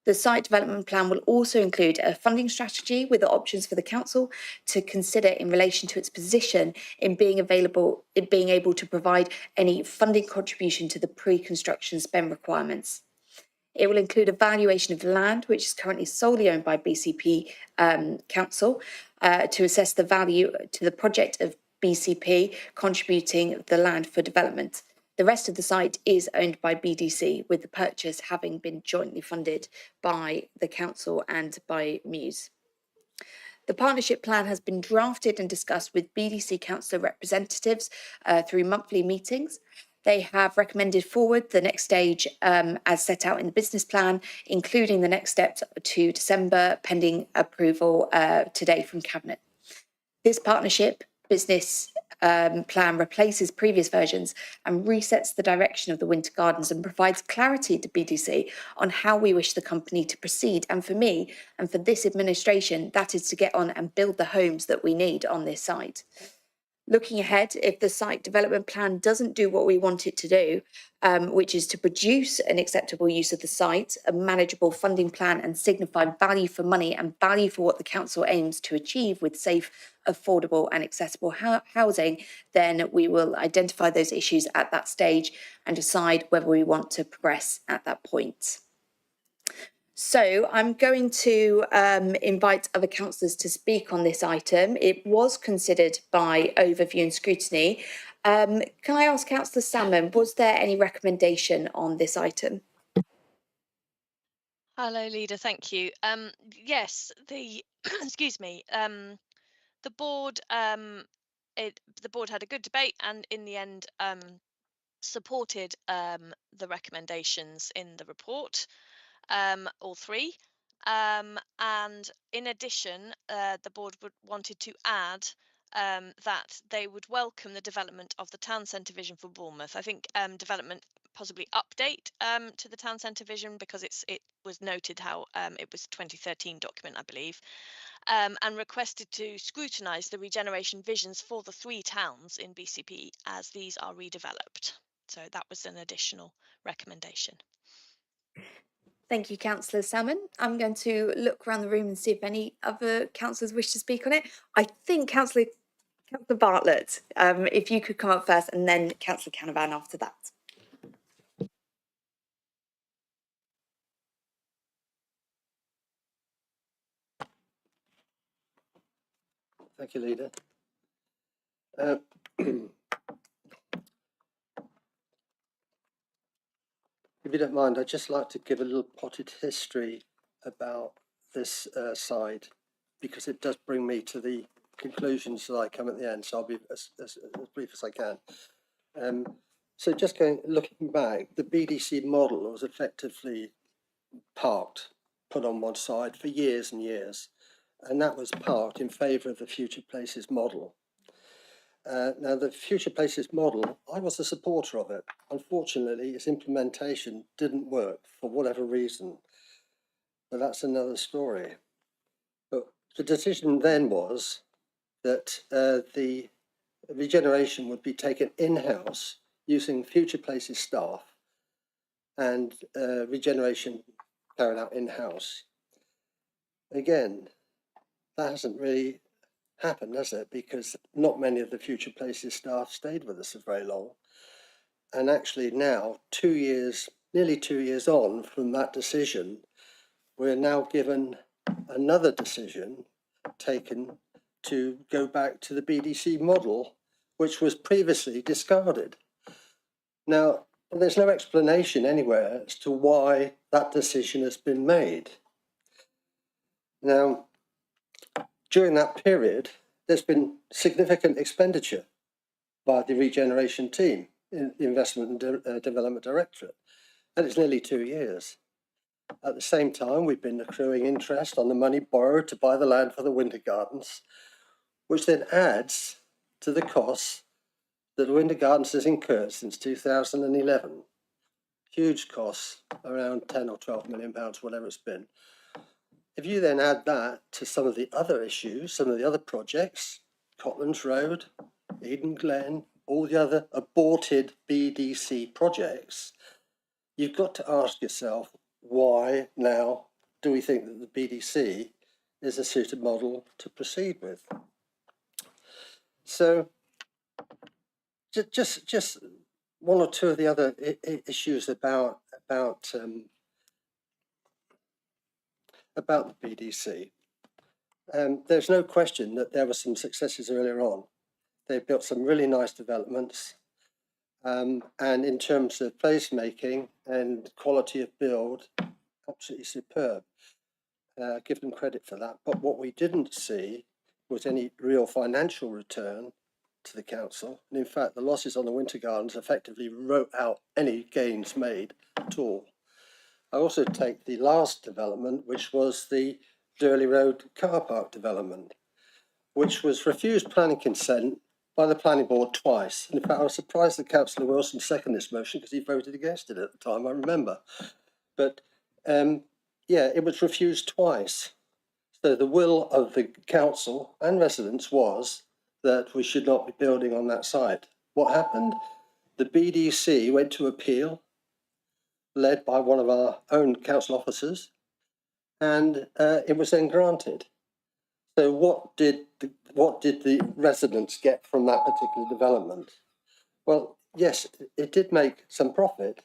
The site development plan will also include a funding strategy with the options for the council to consider in relation to its position in being able to provide any funding contribution to the pre-construction spend requirements. It will include a valuation of land, which is currently solely owned by BCP Council, to assess the value to the project of BCP contributing the land for development. The rest of the site is owned by BDC, with the purchase having been jointly funded by the council and by Muse. The partnership plan has been drafted and discussed with BDC councillor representatives through monthly meetings. They have recommended forward the next stage as set out in the business plan, including the next steps to December, pending approval today from Cabinet. This partnership business plan replaces previous versions and resets the direction of the Winter Gardens and provides clarity to BDC on how we wish the company to proceed. And for me, and for this administration, that is to get on and build the homes that we need on this site. Looking ahead, if the site development plan doesn't do what we want it to do, which is to produce an acceptable use of the site, a manageable funding plan, and signify value for money and value for what the council aims to achieve with safe, affordable and accessible housing, then we will identify those issues at that stage and decide whether we want to progress at that point. So I'm going to invite other councillors to speak on this item. It was considered by overview and scrutiny. Can I ask Councillor Salmon, was there any recommendation on this item? Hello, Leader. Thank you. Yes, the excuse me. The board the board had a good debate and in the end supported the recommendations in the report. All three. And in addition, the board wanted to add that they would welcome the development of the town centre vision for Bournemouth. I think development possibly update to the town centre vision, because it was noted how it was a 2013 document, I believe, and requested to scrutinise the regeneration visions for the 3 towns in BCP as these are redeveloped. So that was an additional recommendation. Thank you, Councillor Salmon. I'm going to look around the room and see if any other councillors wish to speak on it. I think Councillor Bartlett, if you could come up first, and then Councillor Canavan after that. Thank you, Leader. If you don't mind, I'd just like to give a little potted history about this side, because it does bring me to the conclusions that I come at the end, so I'll be as brief as I can. So just looking back, the BDC model was effectively parked, put on one side for years and years, and that was parked in favour of the Future Places model. Now, the Future Places model, I was a supporter of it. Unfortunately, its implementation didn't work for whatever reason, but that's another story. But the decision then was that the regeneration would be taken in-house using Future Places staff and regeneration carried out in-house. Again, that hasn't really happened, has it? Because not many of the Future Places staff stayed with us for very long. And actually now, nearly 2 years on from that decision, we're now given another decision taken to go back to the BDC model, which was previously discarded. Now, there's no explanation anywhere as to why that decision has been made. Now, during that period, there's been significant expenditure by the regeneration team in the Investment and Development Directorate, and it's nearly 2 years. At the same time, we've been accruing interest on the money borrowed to buy the land for the Winter Gardens, which then adds to the costs that the Winter Gardens has incurred since 2011. Huge costs, around 10 or 12 million pounds, whatever it's been. If you then add that to some of the other issues, some of the other projects, Cotlands Road, Eden Glen, all the other aborted BDC projects, you've got to ask yourself, why now do we think that the BDC is a suited model to proceed with? So just one or two of the other issues about the BDC. There's no question that there were some successes earlier on. They built some really nice developments, and in terms of placemaking and quality of build, absolutely superb. Give them credit for that. But what we didn't see was any real financial return to the council. And in fact, the losses on the Winter Gardens effectively wrote out any gains made at all. I also take the last development, which was the Durley Road car park development, which was refused planning consent by the planning board twice. And in fact, I was surprised that Councillor Wilson seconded this motion because he voted against it at the time, I remember. But yeah, it was refused twice. So the will of the council and residents was that we should not be building on that site. What happened? The BDC went to appeal, led by one of our own council officers, and it was then granted. So what did the residents get from that particular development? Well, yes, it did make some profit,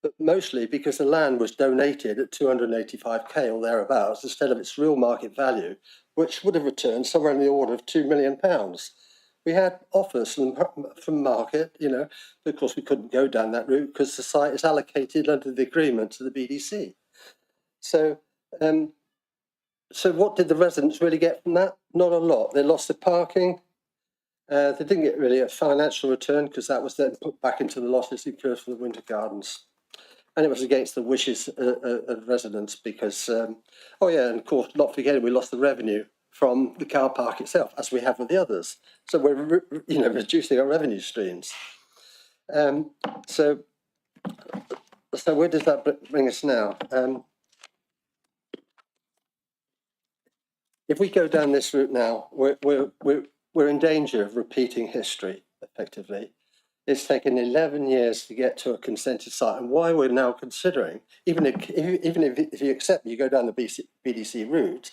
but mostly because the land was donated at 285k or thereabouts instead of its real market value, which would have returned somewhere in the order of £2 million. We had offers from market, you know, but of course we couldn't go down that route because the site is allocated under the agreement to the BDC. So, so what did the residents really get from that? Not a lot. They lost the parking. They didn't get really a financial return because that was then put back into the losses incurred for the Winter Gardens. And it was against the wishes of residents because, oh yeah, and of course, not forgetting we lost the revenue from the car park itself, as we have with the others. So we're, you know, reducing our revenue streams. So where does that bring us now? If we go down this route now, we're in danger of repeating history, effectively. It's taken 11 years to get to a consented site, and why we're now considering, even if you accept you go down the BDC route,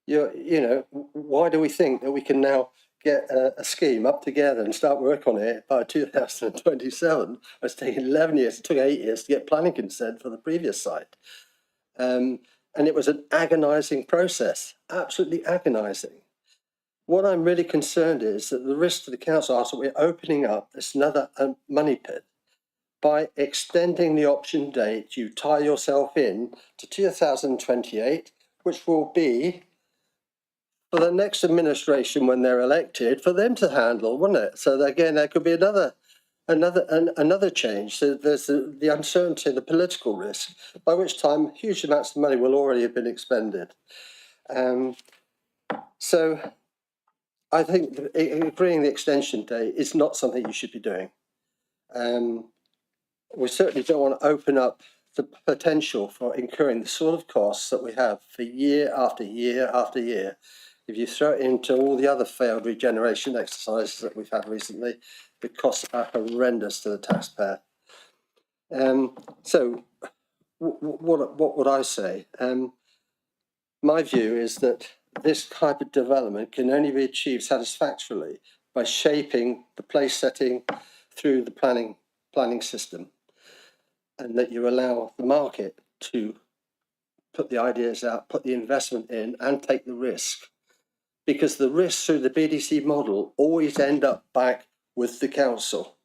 you know, why do we think that we can now get a scheme up together and start work on it by 2027? It's taken 11 years. It took 8 years to get planning consent for the previous site. And it was an agonising process, absolutely agonising. What I'm really concerned is that the risk to the council are that we're opening up this another money pit by extending the option date. You tie yourself in to 2028, which will be for the next administration when they're elected for them to handle, wouldn't it? So again, there could be another another change. So there's the uncertainty, the political risk, by which time huge amounts of money will already have been expended. So I think agreeing the extension date is not something you should be doing. We certainly don't want to open up the potential for incurring the sort of costs that we have for year after year after year. If you throw it into all the other failed regeneration exercises that we've had recently, the costs are horrendous to the taxpayer. So what would I say? My view is that this type of development can only be achieved satisfactorily by shaping the place setting through the planning system, and that you allow the market to put the ideas out, put the investment in, and take the risk. Because the risks through the BDC model always end up back with the council.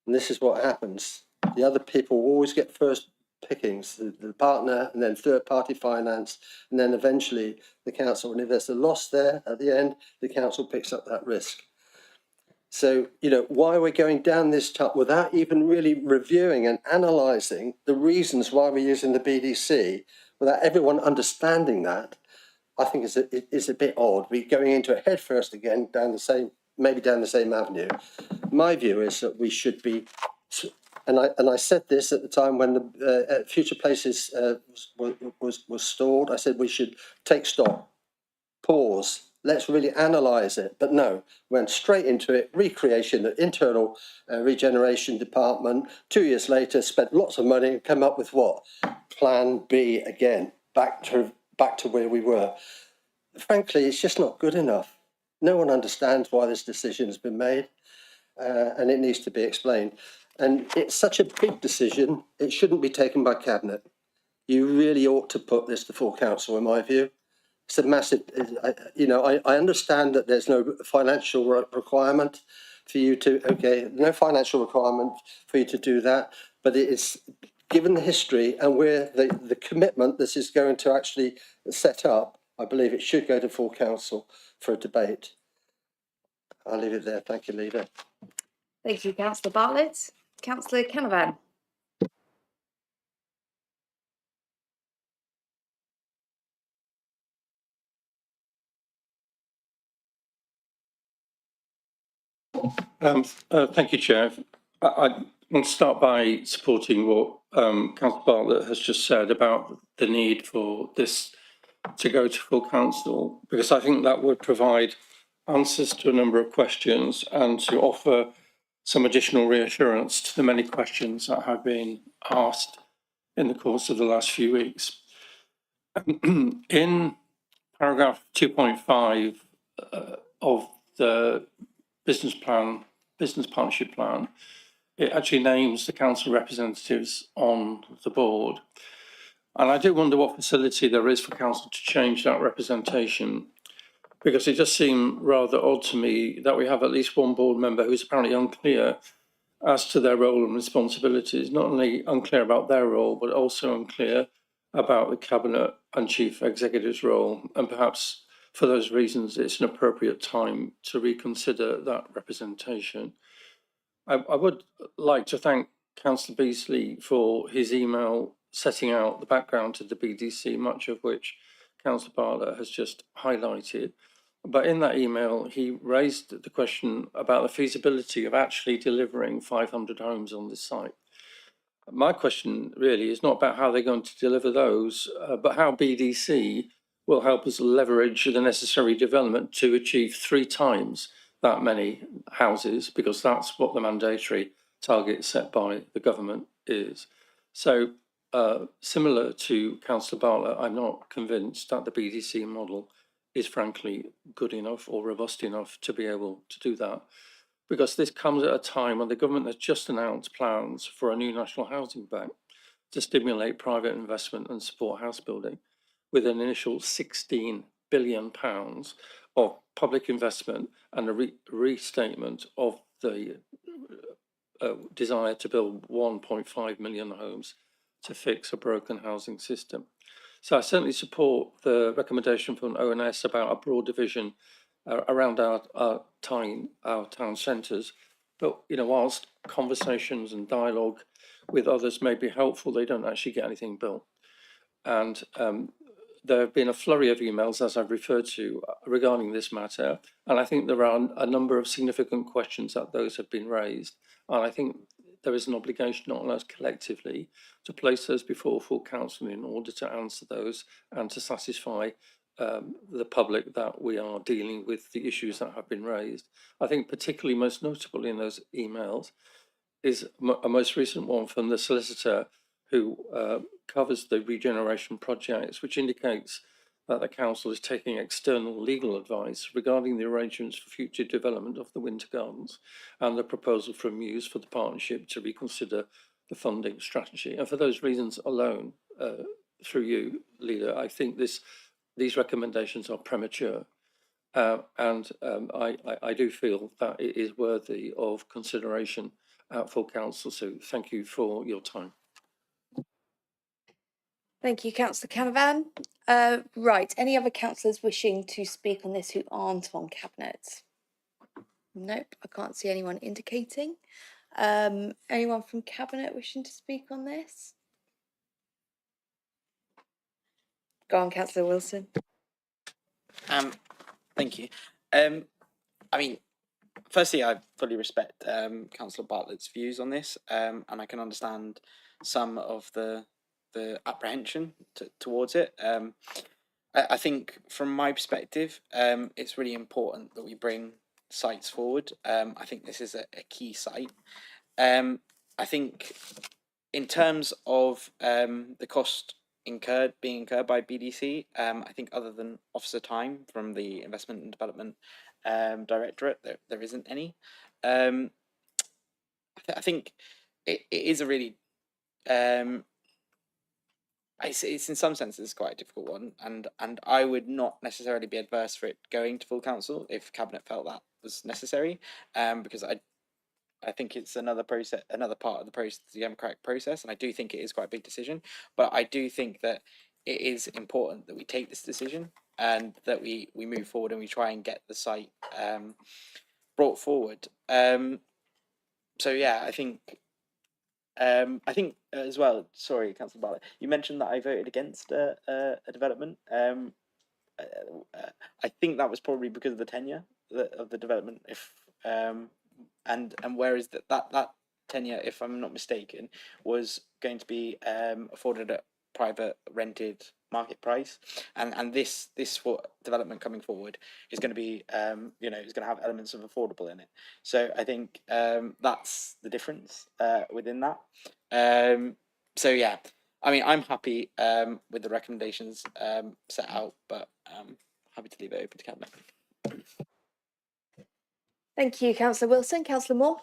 And this is what happens. The other people always get first pickings, the partner, and then third-party finance, and then eventually the council. And if there's a loss there at the end, the council picks up that risk. So, why we're going down this path without even really reviewing and analysing the reasons why we're using the BDC, without everyone understanding that, I think is a bit odd. We're going into it head first again, down the same avenue. My view is that we should be, and I said this at the time when the Future Places was stalled. I said we should take stock, pause. Let's really analyse it. But no, went straight into it, recreation, the internal regeneration department. 2 years later, spent lots of money and come up with what? Plan B again, back to where we were. Frankly, it's just not good enough. No one understands why this decision has been made, and it needs to be explained. And it's such a big decision, it shouldn't be taken by Cabinet. You really ought to put this to full council, in my view. It's a massive, I understand that there's no financial requirement for you to, no financial requirement for you to do that, but it is, given the history and where the commitment this is going to actually set up, I believe it should go to full council for a debate. I'll leave it there. Thank you, Leader. Thank you, Councillor Bartlett. Councillor Canavan. Thank you, Chair. I want to start by supporting what Councillor Bartlett has just said about the need for this to go to full council, because I think that would provide answers to a number of questions and to offer some additional reassurance to the many questions that have been asked in the course of the last few weeks. In paragraph 2.5 of the business partnership plan, it actually names the council representatives on the board. And I do wonder what facility there is for council to change that representation, because it does seem rather odd to me that we have at least one board member who's apparently unclear as to their role and responsibilities, not only unclear about their role, but also unclear about the Cabinet and Chief Executive's role. And perhaps for those reasons, it's an appropriate time to reconsider that representation. I would like to thank Councillor Beasley for his email setting out the background to the BDC, much of which Councillor Bartlett has just highlighted. But in that email, he raised the question about the feasibility of actually delivering 500 homes on this site. My question really is not about how they're going to deliver those, but how BDC will help us leverage the necessary development to achieve 3 times that many houses, because that's what the mandatory target set by the government is. So similar to Councillor Bartlett, I'm not convinced that the BDC model is frankly good enough or robust enough to be able to do that, because this comes at a time when the government has just announced plans for a new National Housing Bank to stimulate private investment and support house building, with an initial £16 billion of public investment and a restatement of the desire to build 1.5 million homes to fix a broken housing system. So I certainly support the recommendation from ONS about a broad division around our town centres But, you know, whilst conversations and dialogue with others may be helpful, they don't actually get anything built. And there have been a flurry of emails, as I've referred to, regarding this matter. And I think there are a number of significant questions that those have been raised. And I think there is an obligation on us collectively to place those before full council in order to answer those and to satisfy the public that we are dealing with the issues that have been raised. I think particularly most notable in those emails is a most recent one from the solicitor who covers the regeneration projects, which indicates that the council is taking external legal advice regarding the arrangements for future development of the Winter Gardens and the proposal from Muse for the partnership to reconsider the funding strategy. And for those reasons alone, through you, Leader, I think these recommendations are premature. And I do feel that it is worthy of consideration at full council. So thank you for your time. Thank you, Councillor Canavan. Right, any other councillors wishing to speak on this who aren't on Cabinet? Nope, I can't see anyone indicating. Anyone from Cabinet wishing to speak on this? Go on, Councillor Wilson. Thank you. I mean, firstly, I fully respect Councillor Bartlett's views on this, and I can understand some of the apprehension towards it. I think, from my perspective, it's really important that we bring sites forward. I think this is a key site. I think, in terms of the cost being incurred by BDC, I think other than officer time from the Investment and Development Directorate, there isn't any. I think it is a really it's in some senses quite a difficult one, and I would not necessarily be adverse for it going to full council if Cabinet felt that was necessary, because I think it's another part of the process, the democratic process, and I do think it is quite a big decision. But I do think that it is important that we take this decision and that we move forward and we try and get the site brought forward. So yeah, I think as well. Sorry, Councillor Bartlett, you mentioned that I voted against a development. I think that was probably because of the tenure of the development. If and whereas that tenure, if I'm not mistaken, was going to be afforded at private rented market price, and this development coming forward is going to be is going to have elements of affordable in it. So I think that's the difference within that. So yeah, I mean, I'm happy with the recommendations set out, but happy to leave it open to Cabinet. Thank you, Councillor Wilson. Councillor Moore.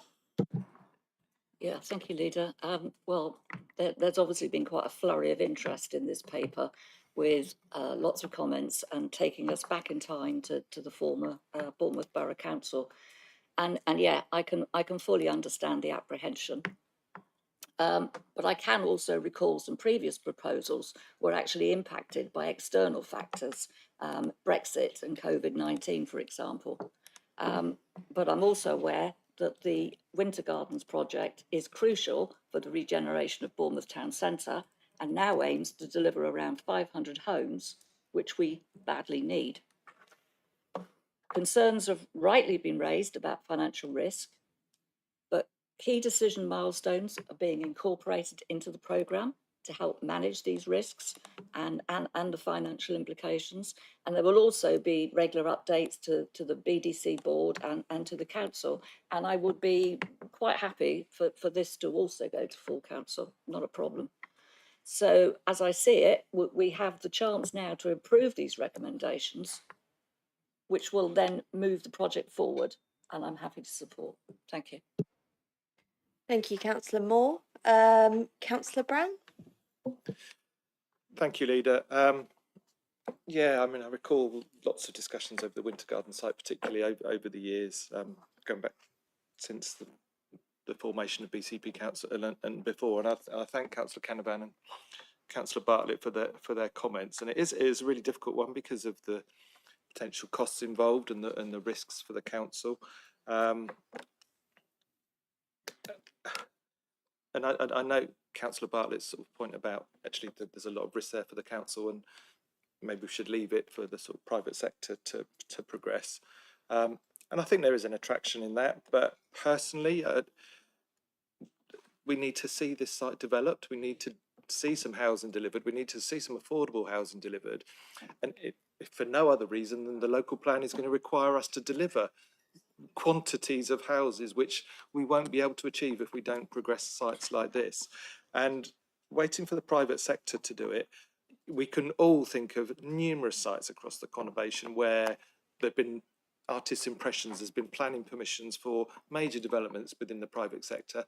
Yeah, thank you, Leader. Well, there's obviously been quite a flurry of interest in this paper, with lots of comments and taking us back in time to the former Bournemouth Borough Council, and yeah, I can fully understand the apprehension. But I can also recall some previous proposals were actually impacted by external factors, Brexit and COVID-19, for example. But I'm also aware that the Winter Gardens project is crucial for the regeneration of Bournemouth Town Centre and now aims to deliver around 500 homes, which we badly need. Concerns have rightly been raised about financial risk, but key decision milestones are being incorporated into the programme to help manage these risks and the financial implications. And there will also be regular updates to the BDC board and to the council. And I would be quite happy for this to also go to full council, not a problem. So as I see it, we have the chance now to improve these recommendations, which will then move the project forward. And I'm happy to support. Thank you. Thank you, Councillor Moore. Councillor Brown. Thank you, Leader. Yeah, I mean, I recall lots of discussions over the Winter Garden site, particularly over the years, going back since the formation of BCP Council and before. And I thank Councillor Canavan and Councillor Bartlett for their comments. And it is a really difficult one because of the potential costs involved and the risks for the council. I know Councillor Bartlett's sort of point about actually that there's a lot of risk there for the council, and maybe we should leave it for the sort of private sector to progress. And I think there is an attraction in that, but personally, we need to see this site developed. We need to see some housing delivered. We need to see some affordable housing delivered. And if for no other reason than the local plan is going to require us to deliver quantities of houses, which we won't be able to achieve if we don't progress sites like this. And waiting for the private sector to do it, we can all think of numerous sites across the conurbation where there've been artists' impressions, there's been planning permissions for major developments within the private sector,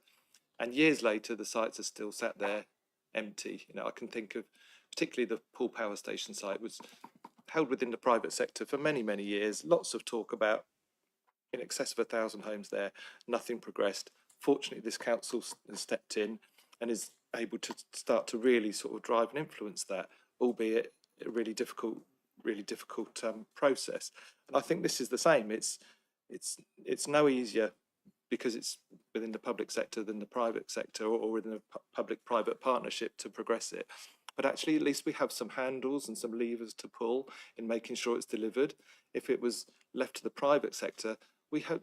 and years later the sites are still sat there empty. You know, I can think of particularly the Poole Power Station site was held within the private sector for many, many years. Lots of talk about in excess of 1,000 homes there, nothing progressed. Fortunately, this council has stepped in and is able to start to really sort of drive and influence that, albeit a really difficult process. And I think this is the same. It's no easier because it's within the public sector than the private sector, or within a public-private partnership to progress it. But actually, at least we have some handles and some levers to pull in making sure it's delivered. If it was left to the private sector, we have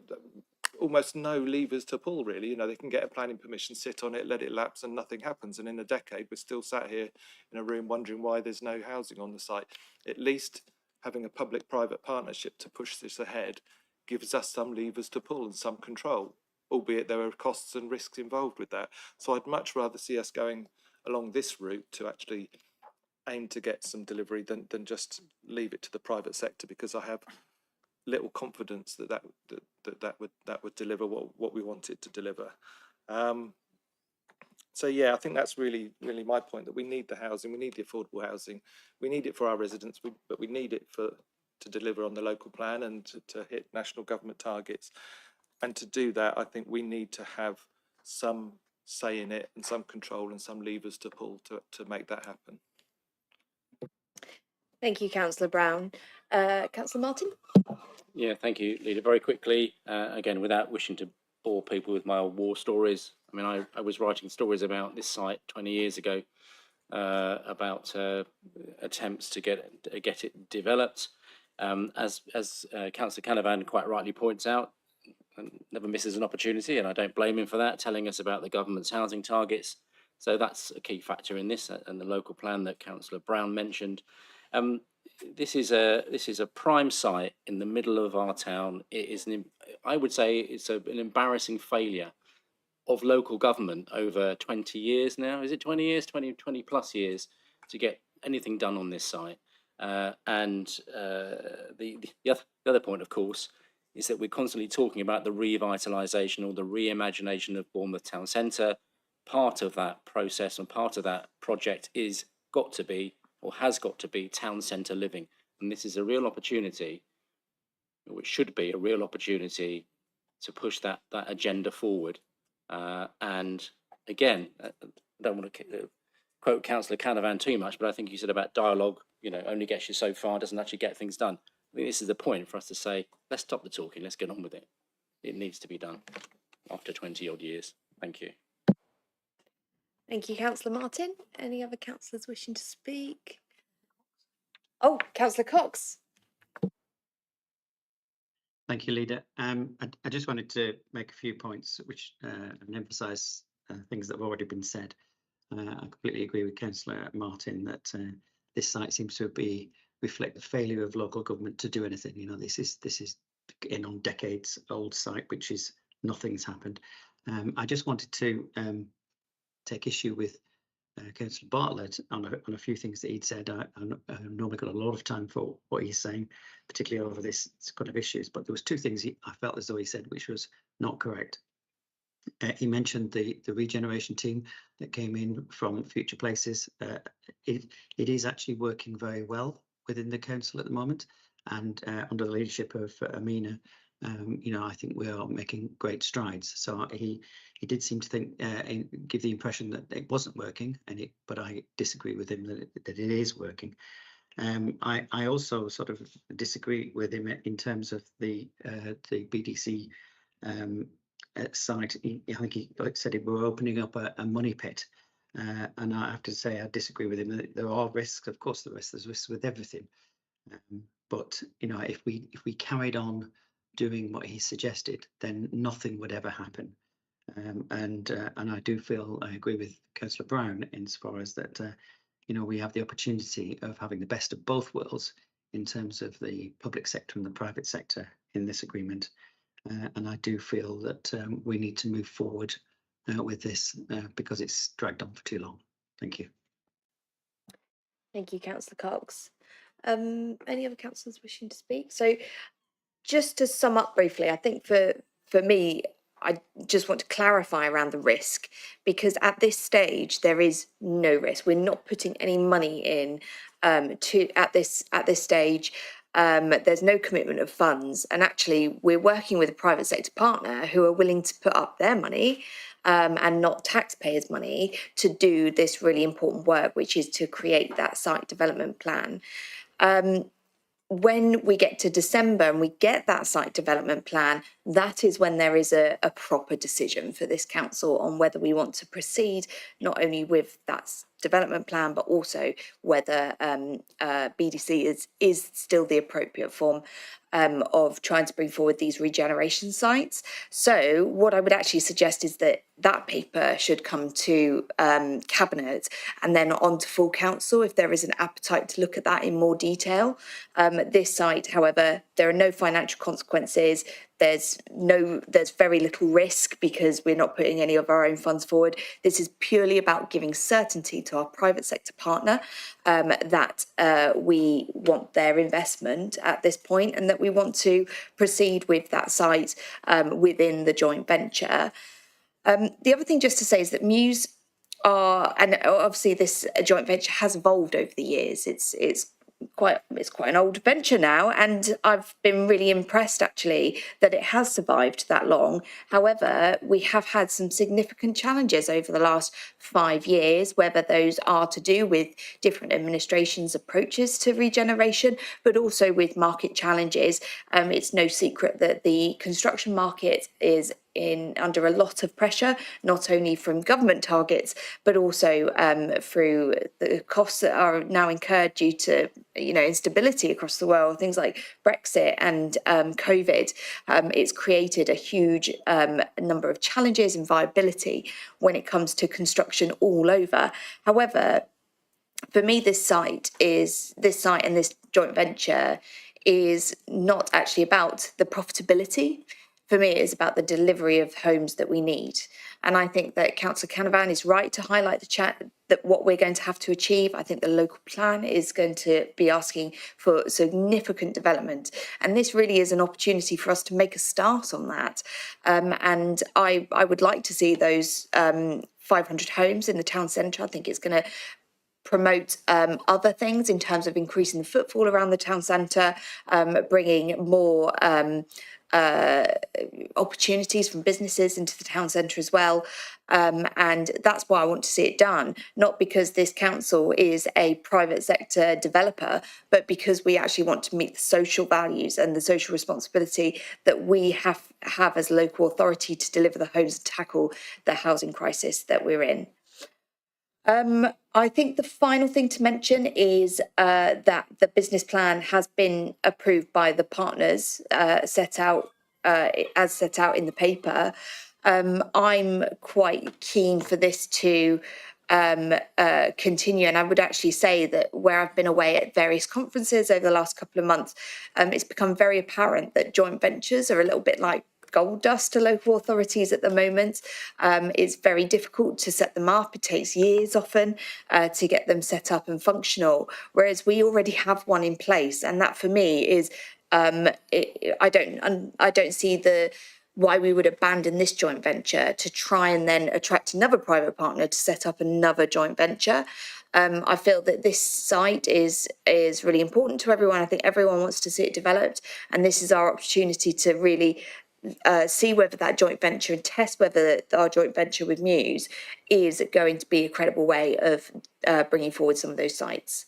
almost no levers to pull, really. You know, they can get a planning permission, sit on it, let it lapse, and nothing happens. And in a decade, we're still sat here in a room wondering why there's no housing on the site. At least having a public-private partnership to push this ahead gives us some levers to pull and some control, albeit there are costs and risks involved with that. So I'd much rather see us going along this route to actually aim to get some delivery than just leave it to the private sector, because I have little confidence that would deliver what we want it to deliver. So yeah, I think that's really my point, that we need the housing, we need the affordable housing, we need it for our residents, but we need it to deliver on the local plan and to hit national government targets. And to do that, I think we need to have some say in it and some control and some levers to pull to make that happen. Thank you, Councillor Brown. Councillor Martin? Yeah, thank you, Leader. Very quickly, again, without wishing to bore people with my old war stories. I mean, I was writing stories about this site 20 years ago, about attempts to get it developed. As Councillor Canavan quite rightly points out, and never misses an opportunity, and I don't blame him for that, telling us about the government's housing targets. So that's a key factor in this, and the local plan that Councillor Brown mentioned. This is a prime site in the middle of our town. It is I would say it's an embarrassing failure of local government over 20 years now. Is it 20 years, 20 plus years to get anything done on this site? And the other point, of course, is that we're constantly talking about the revitalisation or the reimagination of Bournemouth Town Centre. Part of that process and part of that project is got to be, or has got to be, town centre living. And this is a real opportunity, or it should be a real opportunity, to push that agenda forward. And again, I don't want to quote Councillor Canavan too much, but I think you said about dialogue, you know, only gets you so far, doesn't actually get things done. I think this is the point for us to say, let's stop the talking, let's get on with it. It needs to be done after 20 odd years. Thank you. Thank you, Councillor Martin. Any other councillors wishing to speak? Oh, Councillor Cox. Thank you, Leader. I just wanted to make a few points which and emphasise things that have already been said. I completely agree with Councillor Martin that this site seems to reflect the failure of local government to do anything. You know, this is in on decades old site, which is nothing's happened. I just wanted to take issue with Councillor Bartlett on a few things that he'd said. I normally got a lot of time for what he's saying, particularly over this kind of issues, but there was two things I felt as though he said which was not correct. He mentioned the regeneration team that came in from Future Places. It is actually working very well within the council at the moment, and under the leadership of Amina, you know, I think we are making great strides. So he did seem to think give the impression that it wasn't working, but I disagree with him that it is working. I also sort of disagree with him in terms of the BDC site, I think he said we were opening up a money pit. And I have to say I disagree with him. There are risks, of course. There's risks with everything. But if we carried on doing what he suggested, then nothing would ever happen. And I do feel I agree with Councillor Brown insofar as that we have the opportunity of having the best of both worlds in terms of the public sector and the private sector in this agreement. And I do feel that we need to move forward with this because it's dragged on for too long. Thank you. Thank you, Councillor Cox. Any other councillors wishing to speak? So just to sum up briefly, I think for me, I just want to clarify around the risk, because at this stage there is no risk. We're not putting any money in at this stage. There's no commitment of funds, and actually we're working with a private sector partner who are willing to put up their money and not taxpayers' money to do this really important work, which is to create that site development plan. When we get to December and we get that site development plan, that is when there is a proper decision for this council on whether we want to proceed not only with that development plan, but also whether BDC is still the appropriate form of trying to bring forward these regeneration sites. So what I would actually suggest is that paper should come to Cabinet and then on to full council if there is an appetite to look at that in more detail. This site, however, there are no financial consequences. There's very little risk because we're not putting any of our own funds forward. This is purely about giving certainty to our private sector partner that we want their investment at this point and that we want to proceed with that site within the joint venture. The other thing just to say is that Muse and obviously this joint venture has evolved over the years. It's quite an old venture now, and I've been really impressed actually that it has survived that long. However, we have had some significant challenges over the last 5 years, whether those are to do with different administrations' approaches to regeneration, but also with market challenges. It's no secret that the construction market is under a lot of pressure, not only from government targets, but also through the costs that are now incurred due to instability across the world, things like Brexit and COVID. It's created a huge number of challenges and viability when it comes to construction all over. However, for me, this site and this joint venture is not actually about the profitability. For me, it is about the delivery of homes that we need. And I think that Councillor Canavan is right to highlight that what we're going to have to achieve. I think the local plan is going to be asking for significant development. And this really is an opportunity for us to make a start on that. And I would like to see those 500 homes in the town centre. I think it's going to promote other things in terms of increasing the footfall around the town centre, bringing more opportunities from businesses into the town centre as well. And that's why I want to see it done, not because this council is a private sector developer, but because we actually want to meet the social values and the social responsibility that we have as a local authority to deliver the homes and tackle the housing crisis that we're in. I think the final thing to mention is that the business plan has been approved by the partners as set out in the paper. I'm quite keen for this to continue, and I would actually say that where I've been away at various conferences over the last couple of months, it's become very apparent that joint ventures are a little bit like gold dust to local authorities at the moment. It's very difficult to set them up. It takes years often to get them set up and functional, whereas we already have one in place. And that for me is, I don't see why we would abandon this joint venture to try and then attract another private partner to set up another joint venture. I feel that this site is really important to everyone. I think everyone wants to see it developed, and this is our opportunity to really see whether that joint venture and test whether our joint venture with Muse is going to be a credible way of bringing forward some of those sites.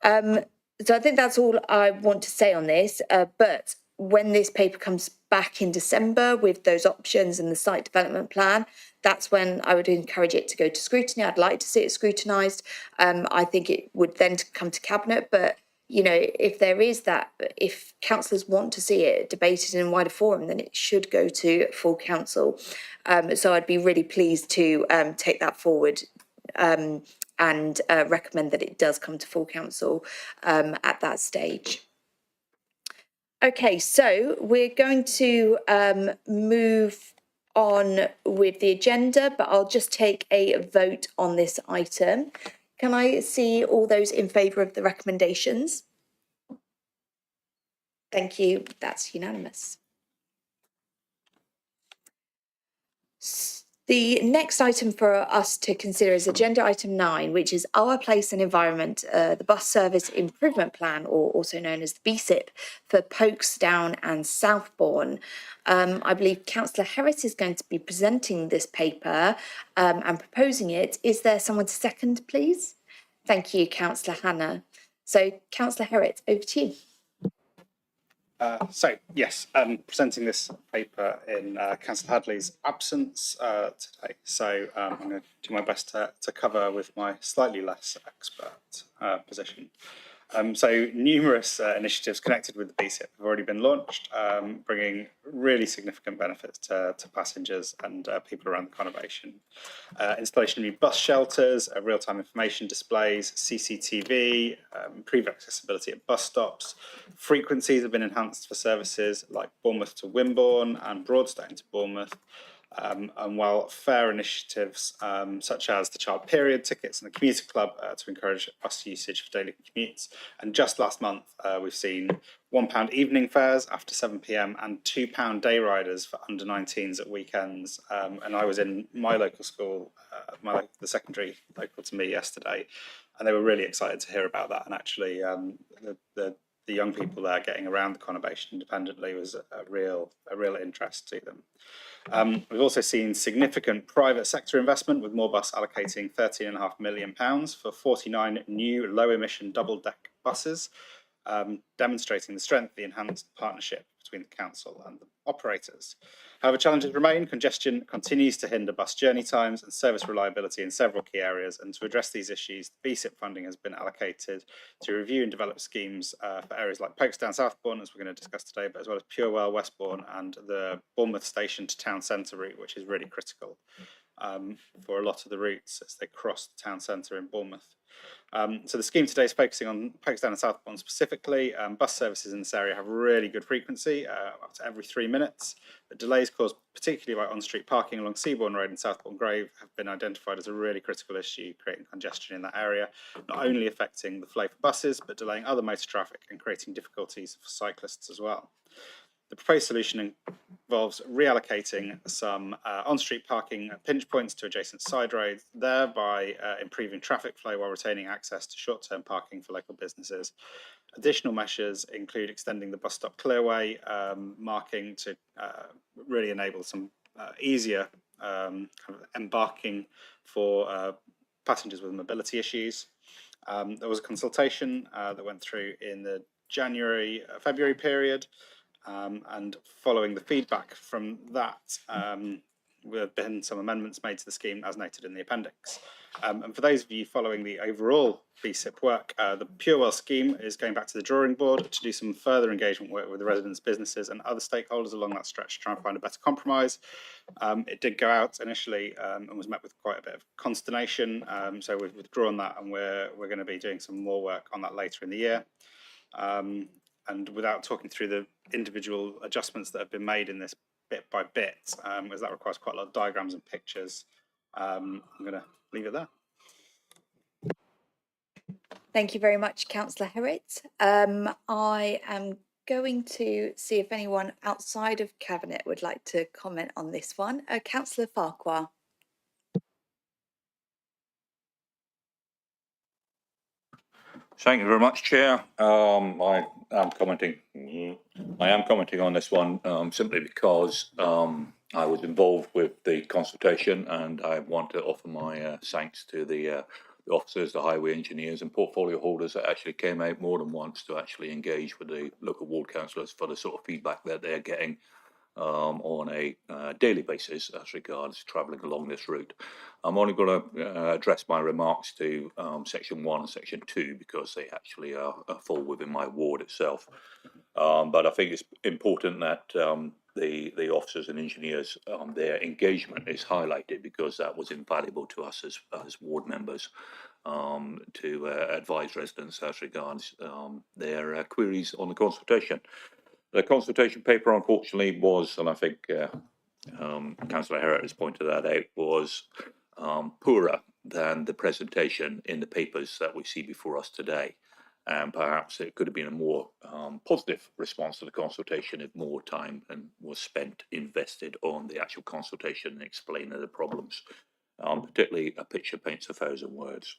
So I think that's all I want to say on this, but when this paper comes back in December with those options and the site development plan, that's when I would encourage it to go to scrutiny. I'd like to see it scrutinised. I think it would then come to Cabinet, but you know, if there is that, if councillors want to see it debated in a wider forum, then it should go to full council. So I'd be really pleased to take that forward and recommend that it does come to full council at that stage. Okay, so we're going to move on with the agenda, but I'll just take a vote on this item. Can I see all those in favour of the recommendations? Thank you, that's unanimous. The next item for us to consider is agenda item 9, which is Our Place and Environment, the Bus Service Improvement Plan, or also known as the BCP, for Folkestone and Southbourne. I believe Councillor Herritt is going to be presenting this paper and proposing it. Is there someone to second, please? Thank you, Councillor Hannah. So, Councillor Herritt, over to you. Yes, presenting this paper in Councillor Hadley's absence today. So I'm going to do my best to cover with my slightly less expert position. So numerous initiatives connected with the BCP have already been launched, bringing really significant benefits to passengers and people around the conurbation. Installation of new bus shelters, real-time information displays, CCTV, improved accessibility at bus stops. Frequencies have been enhanced for services like Bournemouth to Wimborne and Broadstone to Bournemouth. And while fare initiatives such as the child period tickets and the commuter club to encourage bus usage for daily commutes. And just last month, we've seen £1 evening fares after 7 p.m. and £2 day riders for under 19s at weekends. And I was in my local school, the secondary local to me yesterday, and they were really excited to hear about that. And actually, the young people there getting around the conurbation independently was a real interest to them. We've also seen significant private sector investment, with Moorbus allocating £13.5 million for 49 new low-emission double-deck buses, demonstrating the strength of the enhanced partnership between the council and the operators. However, challenges remain. Congestion continues to hinder bus journey times and service reliability in several key areas, and to address these issues, the BCP funding has been allocated to review and develop schemes for areas like Folkestone, Southbourne, as we're going to discuss today, but as well as Purewell, Westbourne, and the Bournemouth Station to Town Centre route, which is really critical for a lot of the routes as they cross the town centre in Bournemouth. So the scheme today is focusing on Folkestone and Southbourne specifically. Bus services in this area have really good frequency, up to every 3 minutes. The delays caused particularly by on-street parking along Seabourne Road and Southbourne Grove have been identified as a really critical issue, creating congestion in that area, not only affecting the flow for buses, but delaying other motor traffic and creating difficulties for cyclists as well. The proposed solution involves reallocating some on-street parking pinch points to adjacent side roads, thereby improving traffic flow while retaining access to short-term parking for local businesses. Additional measures include extending the bus stop clearway marking to really enable some easier kind of embarking for passengers with mobility issues. There was a consultation that went through in the February period. And following the feedback from that, there have been some amendments made to the scheme as noted in the appendix. And for those of you following the overall BCP work, the Purewell scheme is going back to the drawing board to do some further engagement work with the residents, businesses and other stakeholders along that stretch to try and find a better compromise. It did go out initially and was met with quite a bit of consternation. So we've withdrawn that, and we're going to be doing some more work on that later in the year. And without talking through the individual adjustments that have been made in this bit by bit, as that requires quite a lot of diagrams and pictures, I'm going to leave it there. Thank you very much, Councillor Herritt. I am going to see if anyone outside of Cabinet would like to comment on this one. Councillor Farquhar. Thank you very much, Chair. I am commenting on this one simply because I was involved with the consultation, and I want to offer my thanks to the the officers, the highway engineers and portfolio holders that actually came out more than once to actually engage with the local ward councillors for the sort of feedback that they're getting on a daily basis as regards travelling along this route. I'm only going to address my remarks to section 1 and section 2 because they actually fall within my ward itself. But I think it's important that the officers and engineers, their engagement is highlighted because that was invaluable to us as ward members to advise residents as regards their queries on the consultation. The consultation paper, unfortunately, was, and I think Councillor Herriott has pointed that out, was poorer than the presentation in the papers that we see before us today. And perhaps it could have been a more positive response to the consultation if more time was spent invested on the actual consultation and explaining the problems. Particularly, a picture paints 1,000 words.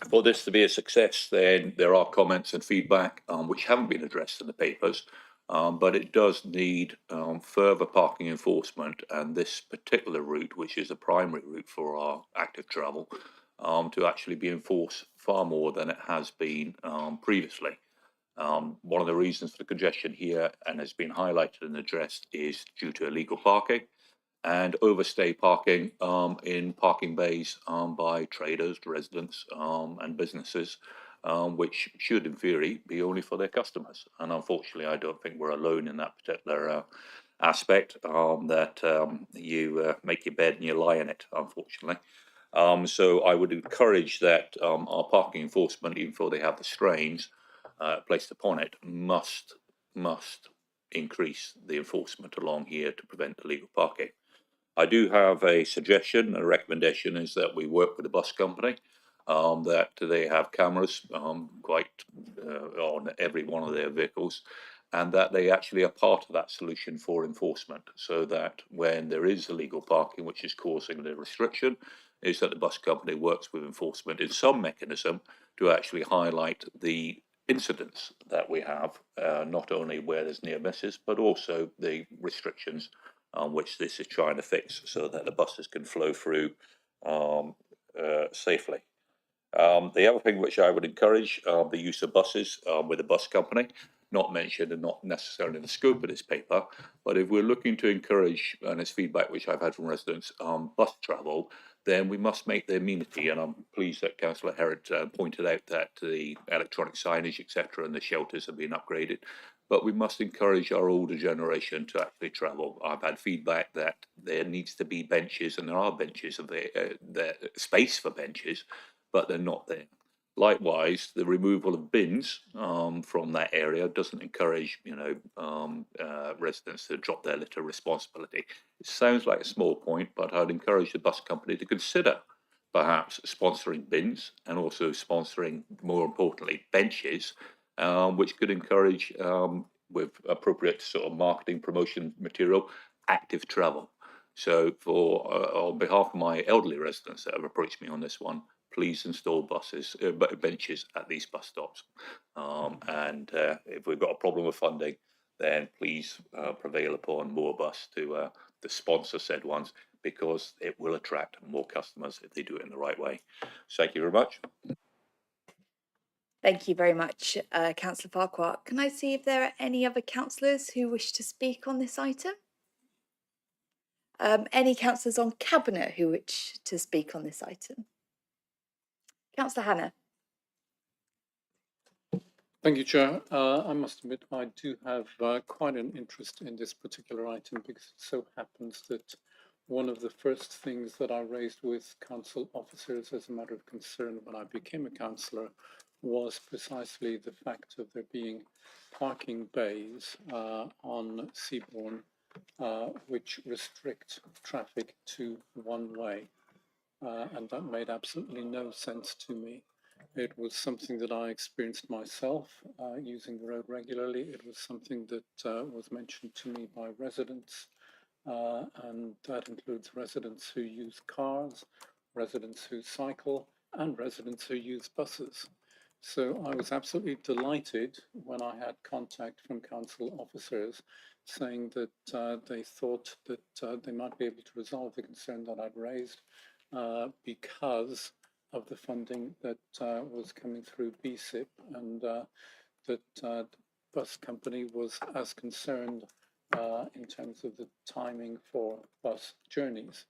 For this to be a success, then there are comments and feedback which haven't been addressed in the papers, but it does need further parking enforcement, and this particular route, which is a primary route for our active travel, to actually be enforced far more than it has been previously. One of the reasons for the congestion here, and has been highlighted and addressed, is due to illegal parking and overstay parking in parking bays by traders, residents and businesses, which should in theory be only for their customers. And unfortunately, I don't think we're alone in that particular aspect, that you make your bed and you lie in it, unfortunately. So I would encourage that our parking enforcement, even though they have the strains placed upon it, must increase the enforcement along here to prevent illegal parking. I do have a suggestion, a recommendation is that we work with the bus company, that they have cameras quite on every one of their vehicles, and that they actually are part of that solution for enforcement, so that when there is illegal parking which is causing the restriction, is that the bus company works with enforcement in some mechanism to actually highlight the incidents that we have, not only where there's near misses, but also the restrictions which this is trying to fix so that the buses can flow through safely. The other thing which I would encourage, the use of buses with a bus company, not mentioned and not necessarily in the scope of this paper, but if we're looking to encourage, and it's feedback which I've had from residents, bus travel, then we must make the amenity, and I'm pleased that Councillor Herriott pointed out that the electronic signage, etc., and the shelters have been upgraded, but we must encourage our older generation to actually travel. I've had feedback that there needs to be benches, and there are benches, there space for benches, but they're not there. Likewise, the removal of bins from that area doesn't encourage, residents to drop their litter responsibility. It sounds like a small point, but I'd encourage the bus company to consider perhaps sponsoring bins and also sponsoring, more importantly, benches, which could encourage, with appropriate sort of marketing promotion material, active travel. So on behalf of my elderly residents that have approached me on this one, please install benches at these bus stops. And if we've got a problem with funding, then please prevail upon Moorbus to sponsor said ones, because it will attract more customers if they do it in the right way. Thank you very much. Thank you very much, Councillor Farquhar. Can I see if there are any other councillors who wish to speak on this item? Any councillors on Cabinet who wish to speak on this item? Councillor Hannah. Thank you, Chair. I must admit I do have quite an interest in this particular item, because it so happens that one of the first things that I raised with council officers as a matter of concern when I became a councillor was precisely the fact of there being parking bays on Seabourn which restrict traffic to one way. And that made absolutely no sense to me. It was something that I experienced myself using the road regularly. It was something that was mentioned to me by residents, and that includes residents who use cars, residents who cycle, and residents who use buses. So I was absolutely delighted when I had contact from council officers saying that they thought that they might be able to resolve the concern that I'd raised, because of the funding that was coming through BCP, and that the bus company was as concerned in terms of the timing for bus journeys.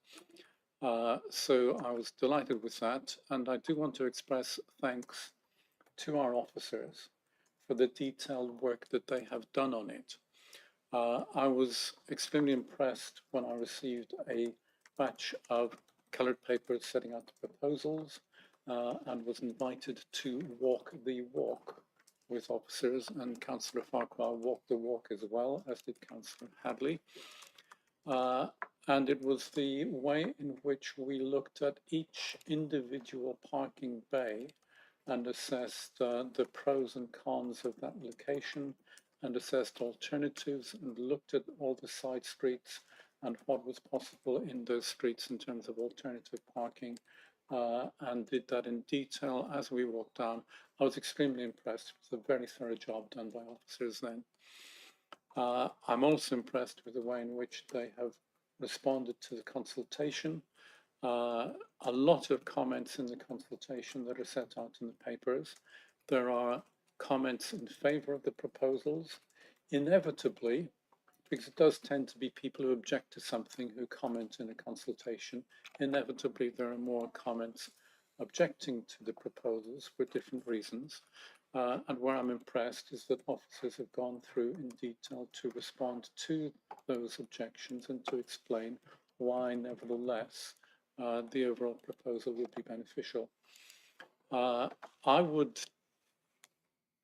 So I was delighted with that, and I do want to express thanks to our officers for the detailed work that they have done on it. I was extremely impressed when I received a batch of coloured papers setting out the proposals and was invited to walk the walk with officers, and Councillor Farquhar walked the walk as well, as did Councillor Hadley. And it was the way in which we looked at each individual parking bay and assessed the pros and cons of that location, and assessed alternatives, and looked at all the side streets and what was possible in those streets in terms of alternative parking, and did that in detail as we walked down. I was extremely impressed. It was a very thorough job done by officers then. I'm also impressed with the way in which they have responded to the consultation. A lot of comments in the consultation that are set out in the papers. There are comments in favour of the proposals. Inevitably, because it does tend to be people who object to something who comment in a consultation, inevitably there are more comments objecting to the proposals for different reasons. And where I'm impressed is that officers have gone through in detail to respond to those objections and to explain why, nevertheless, the overall proposal would be beneficial. I would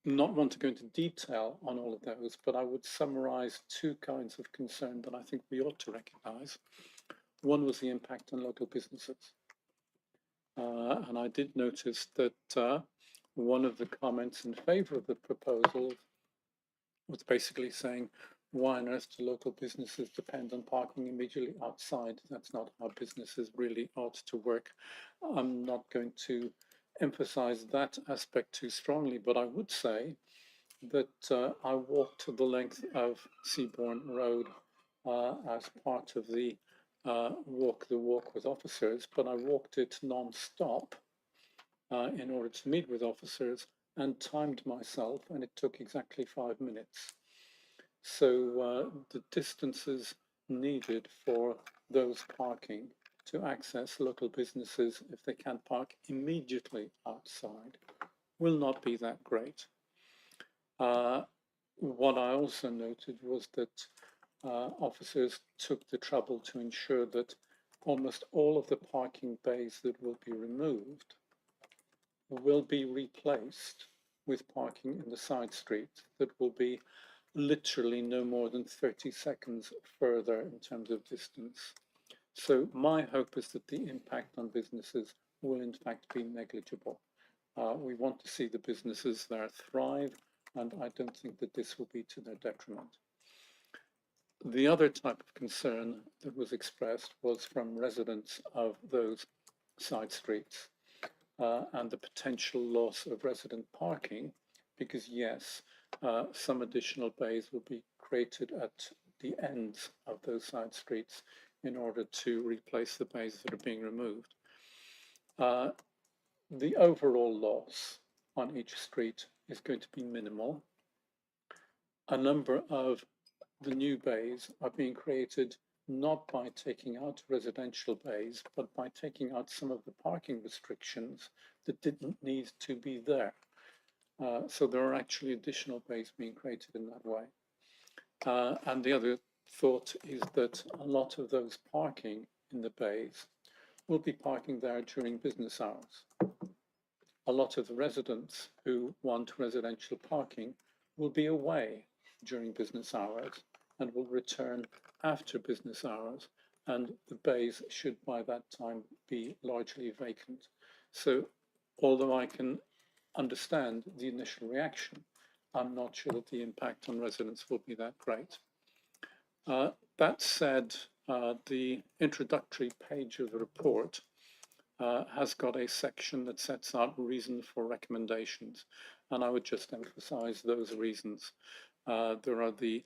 not want to go into detail on all of those, but I would summarize two kinds of concern that I think we ought to recognize. One was the impact on local businesses. And I did notice that one of the comments in favor of the proposal was basically saying, why on earth do local businesses depend on parking immediately outside? That's not how businesses really ought to work. I'm not going to emphasize that aspect too strongly, but I would say that I walked the length of Seabourn Road as part of the walk the walk with officers, but I walked it non-stop in order to meet with officers, and timed myself, and it took exactly 5 minutes. So the distances needed for those parking to access local businesses, if they can park immediately outside, will not be that great. What I also noted was that officers took the trouble to ensure that almost all of the parking bays that will be removed will be replaced with parking in the side street that will be literally no more than 30 seconds further in terms of distance. So my hope is that the impact on businesses will in fact be negligible. We want to see the businesses there thrive, and I don't think that this will be to their detriment. The other type of concern that was expressed was from residents of those side streets and the potential loss of resident parking, because yes, some additional bays will be created at the ends of those side streets in order to replace the bays that are being removed. The overall loss on each street is going to be minimal. A number of the new bays are being created not by taking out residential bays, but by taking out some of the parking restrictions that didn't need to be there. So there are actually additional bays being created in that way. And the other thought is that a lot of those parking in the bays will be parking there during business hours. A lot of the residents who want residential parking will be away during business hours and will return after business hours, and the bays should by that time be largely vacant. So although I can understand the initial reaction, I'm not sure that the impact on residents will be that great. That said, the introductory page of the report has got a section that sets out reasons for recommendations, and I would just emphasize those reasons. There are the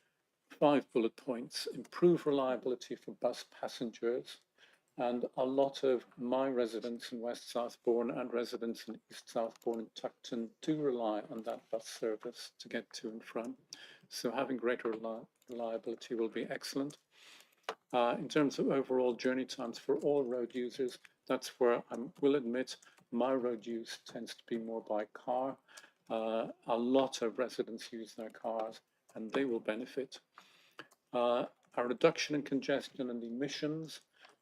5 bullet points: improve reliability for bus passengers, And a lot of my residents in West Southbourne and residents in East Southbourne and Tuckton do rely on that bus service to get to and from. So having greater reliability will be excellent. In terms of overall journey times for all road users, that's where I will admit my road use tends to be more by car. A lot of residents use their cars and they will benefit. A reduction in congestion and emissions,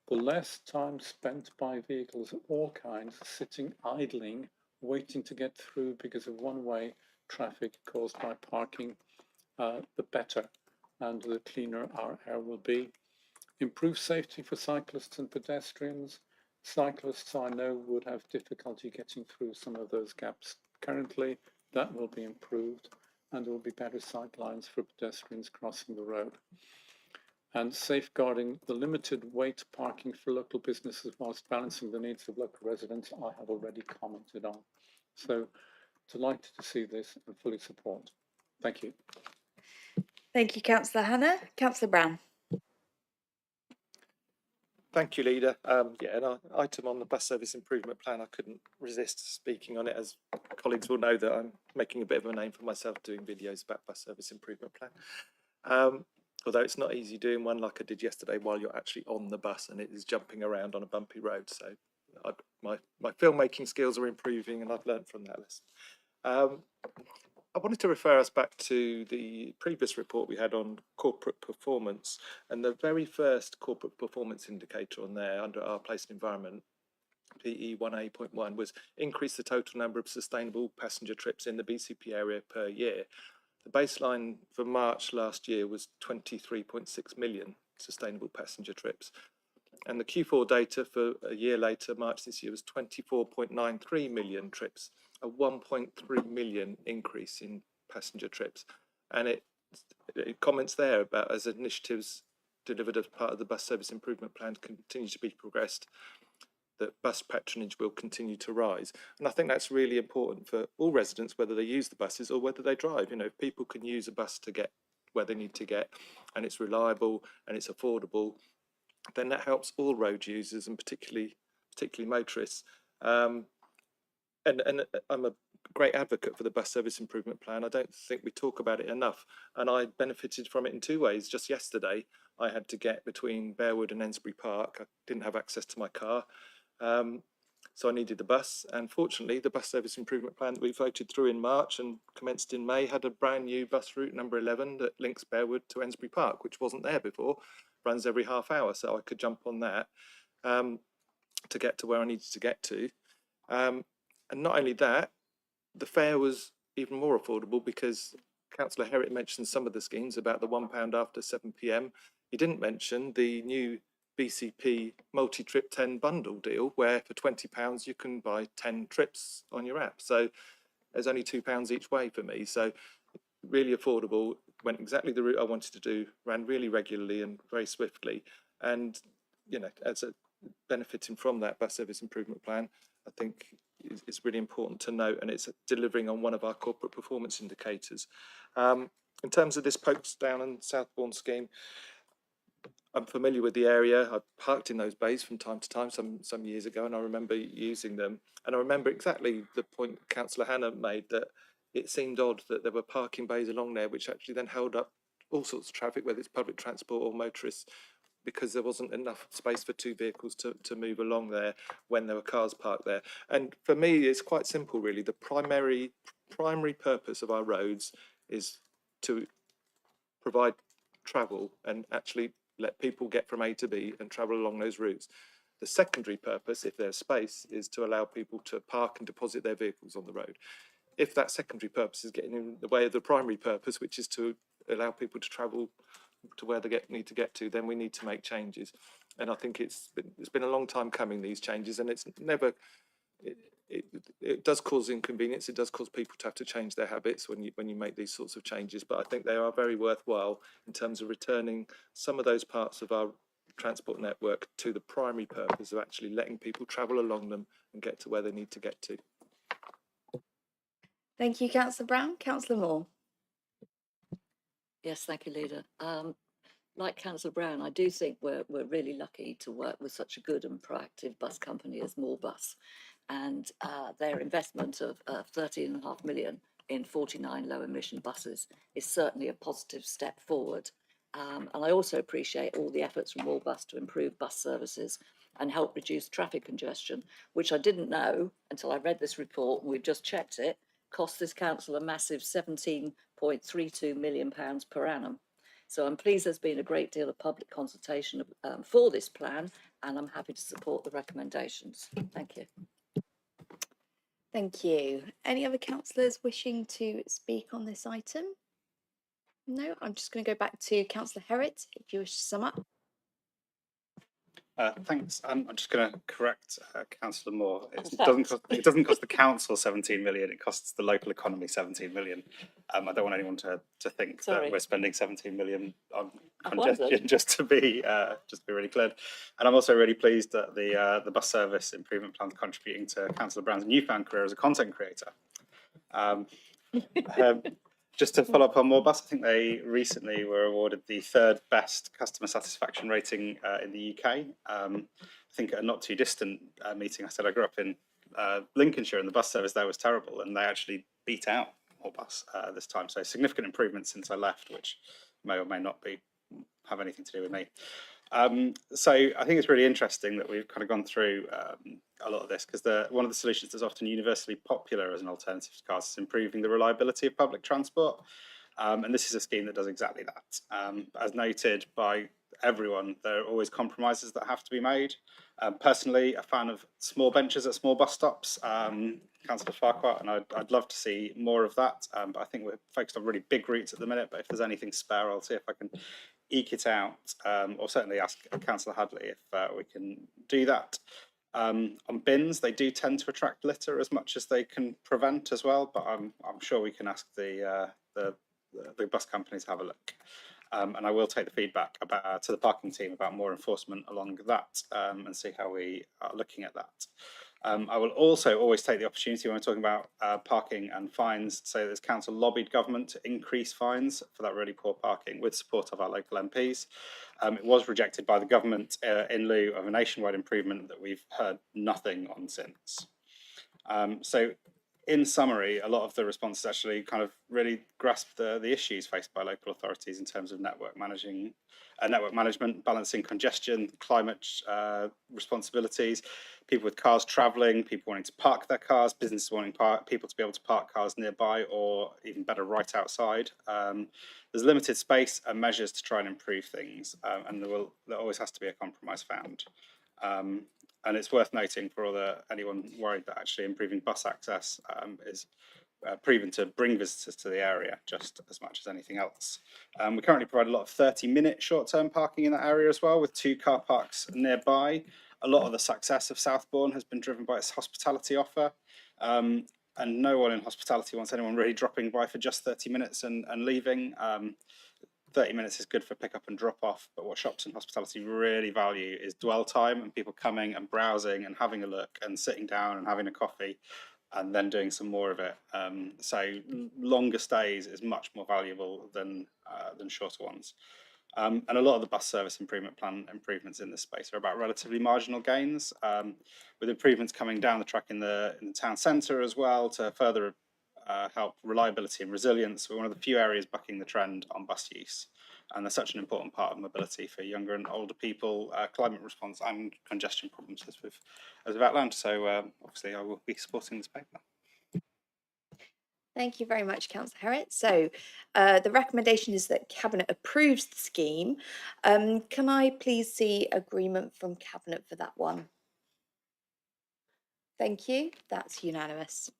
the less time spent by vehicles of all kinds sitting idling, waiting to get through because of one-way traffic caused by parking, the better and the cleaner our air will be. Improve safety for cyclists and pedestrians. Cyclists, I know, would have difficulty getting through some of those gaps currently. That will be improved, and there will be better sight lines for pedestrians crossing the road. And safeguarding the limited weight parking for local businesses whilst balancing the needs of local residents, I have already commented on. So delighted to see this and fully support. Thank you. Thank you, Councillor Hannah. Councillor Brown. Thank you, Leader. Yeah, an item on the bus service improvement plan, I couldn't resist speaking on it, as colleagues will know that I'm making a bit of a name for myself doing videos about bus service improvement plan. Although it's not easy doing one like I did yesterday while you're actually on the bus and it is jumping around on a bumpy road. So my filmmaking skills are improving and I've learned from that lesson. I wanted to refer us back to the previous report we had on corporate performance, and the very first corporate performance indicator on there under our place and environment, PE 1A.1, was increase the total number of sustainable passenger trips in the BCP area per year. The baseline for March last year was 23.6 million sustainable passenger trips. And the Q4 data for a year later, March this year, was 24.93 million trips, a 1.3 million increase in passenger trips. And it comments there about as initiatives delivered as part of the bus service improvement plan continue to be progressed, that bus patronage will continue to rise. And I think that's really important for all residents, whether they use the buses or whether they drive. You know, if people can use a bus to get where they need to get, and it's reliable and it's affordable, then that helps all road users and particularly motorists. And I'm a great advocate for the bus service improvement plan. I don't think we talk about it enough, and I benefited from it in two ways. Just yesterday, I had to get between Bearwood and Ensbury Park. I didn't have access to my car, so I needed the bus. And fortunately, the bus service improvement plan that we voted through in March and commenced in May had a brand new bus route, number 11, that links Bearwood to Ensbury Park, which wasn't there before. Runs every half hour, so I could jump on that to get to where I needed to get to. And not only that, the fare was even more affordable because Councillor Herrick mentioned some of the schemes about the £1 after 7 p.m. He didn't mention the new BCP multi-trip 10 bundle deal, where for £20 you can buy 10 trips on your app. So there's only £2 each way for me. So really affordable, went exactly the route I wanted to do, ran really regularly and very swiftly. And, you know, as a benefiting from that bus service improvement plan, I think it's really important to note, and it's delivering on one of our corporate performance indicators. In terms of this Folkestone and Southbourne scheme, I'm familiar with the area. I parked in those bays from time to time some years ago, and I remember using them. And I remember exactly the point Councillor Hannah made, that it seemed odd that there were parking bays along there which actually then held up all sorts of traffic, whether it's public transport or motorists, because there wasn't enough space for two vehicles to move along there when there were cars parked there. And for me, it's quite simple, really. The primary purpose of our roads is to provide travel and actually let people get from A to B and travel along those routes. The secondary purpose, if there's space, is to allow people to park and deposit their vehicles on the road. If that secondary purpose is getting in the way of the primary purpose, which is to allow people to travel to where they need to get to, then we need to make changes. And I think it's been a long time coming, these changes, and it's never, it does cause inconvenience. It does cause people to have to change their habits when you make these sorts of changes. But I think they are very worthwhile in terms of returning some of those parts of our transport network to the primary purpose of actually letting people travel along them and get to where they need to get to. Thank you, Councillor Brown. Councillor Moore. Yes, thank you, Leader. like Councillor Brown, I do think we're really lucky to work with such a good and proactive bus company as Moorbus, and their investment of 13.5 million in 49 low emission buses is certainly a positive step forward. And I also appreciate all the efforts from Moorbus to improve bus services and help reduce traffic congestion, which I didn't know until I read this report, and we've just checked it, cost this council a massive £17.32 million per annum. So I'm pleased there's been a great deal of public consultation for this plan, and I'm happy to support the recommendations. Thank you. Thank you. Any other councillors wishing to speak on this item? No, I'm just going to go back to Councillor Herritt, if you wish to sum up. Thanks. I'm just going to correct Councillor Moore. It doesn't cost the council 17 million. It costs the local economy 17 million. I don't want anyone to think that we're spending 17 million on congestion. Just to be really clear. And I'm also really pleased that the bus service improvement plan is contributing to Councillor Brown's newfound career as a content creator. Just to follow up on Moorbus, I think they recently were awarded the 3rd best customer satisfaction rating in the UK. I think at a not too distant meeting, I said I grew up in Lincolnshire and the bus service there was terrible, and they actually beat out Moorbus this time. So significant improvement since I left, which may or may not have anything to do with me. So I think it's really interesting that we've kind of gone through a lot of this, because one of the solutions that's often universally popular as an alternative to cars is improving the reliability of public transport. And this is a scheme that does exactly that. As noted by everyone, there are always compromises that have to be made. Personally, a fan of small benches at small bus stops, Councillor Farquhar, and I'd love to see more of that. But I think we're focused on really big routes at the minute, but if there's anything spare, I'll see if I can eke it out, or certainly ask Councillor Hadley if we can do that. On bins, they do tend to attract litter as much as they can prevent as well, but I'm sure we can ask the bus companies to have a look. And I will take the feedback to the parking team about more enforcement along that, and see how we are looking at that. I will also always take the opportunity when we're talking about parking and fines to say that this council lobbied government to increase fines for that really poor parking with support of our local MPs. It was rejected by the government in lieu of a nationwide improvement that we've heard nothing on since. So in summary, a lot of the responses actually kind of really grasp the issues faced by local authorities in terms of network management, balancing congestion, climate responsibilities, people with cars travelling, people wanting to park their cars, businesses wanting people to be able to park cars nearby, or even better, right outside. There's limited space and measures to try and improve things, and there always has to be a compromise found. And it's worth noting for anyone worried that actually improving bus access is proven to bring visitors to the area just as much as anything else. We currently provide a lot of 30-minute short-term parking in that area as well, with 2 car parks nearby. A lot of the success of Southbourne has been driven by its hospitality offer. And no one in hospitality wants anyone really dropping by for just 30 minutes and leaving. 30 minutes is good for pick up and drop off, but what shops and hospitality really value is dwell time and people coming and browsing and having a look and sitting down and having a coffee and then doing some more of it. So longer stays is much more valuable than shorter ones. And a lot of the bus service improvement plan improvements in this space are about relatively marginal gains, with improvements coming down the track in the town centre as well to further help reliability and resilience. We're one of the few areas bucking the trend on bus use, and they're such an important part of mobility for younger and older people, climate response and congestion problems as we've outlined. So obviously I will be supporting this paper. Thank you very much, Councillor Herritt. So the recommendation is that Cabinet approves the scheme. Can I please see agreement from Cabinet for that one? Thank you. That's unanimous.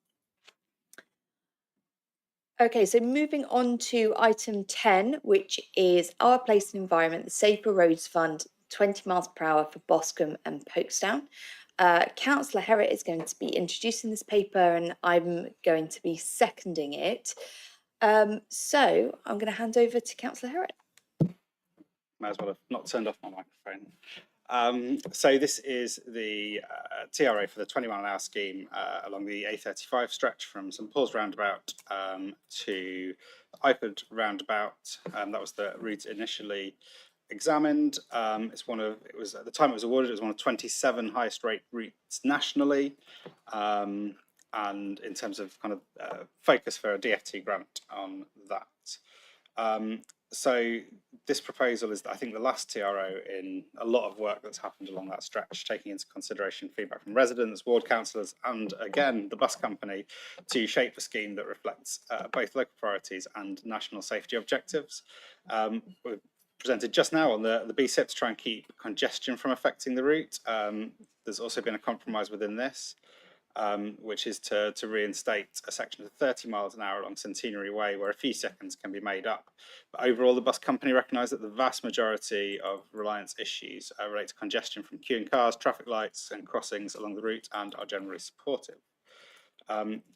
Okay, so moving on to item 10, which is Our Place and Environment, the Safer Roads Fund, 20 miles per hour for Boscombe and Folkestone. Councillor Herritt is going to be introducing this paper and I'm going to be seconding it. So I'm going to hand over to Councillor Herritt. Might as well have not turned off my microphone. So this is the TRA for the 20 mile an hour scheme along the A35 stretch from St Paul's roundabout to Eyford roundabout. That was the route initially examined. It was at the time it was awarded, it was one of 27 highest rate routes nationally. And in terms of kind of focus for a DFT grant on that. So this proposal is, I think, the last TRO in a lot of work that's happened along that stretch, taking into consideration feedback from residents, ward councillors, and again, the bus company, to shape a scheme that reflects both local priorities and national safety objectives. We've presented just now on the BCP to try and keep congestion from affecting the route. There's also been a compromise within this, which is to reinstate a section of 30 miles an hour along Centenary Way, where a few seconds can be made up. But overall, the bus company recognised that the vast majority of reliance issues relate to congestion from queuing cars, traffic lights and crossings along the route, and are generally supportive.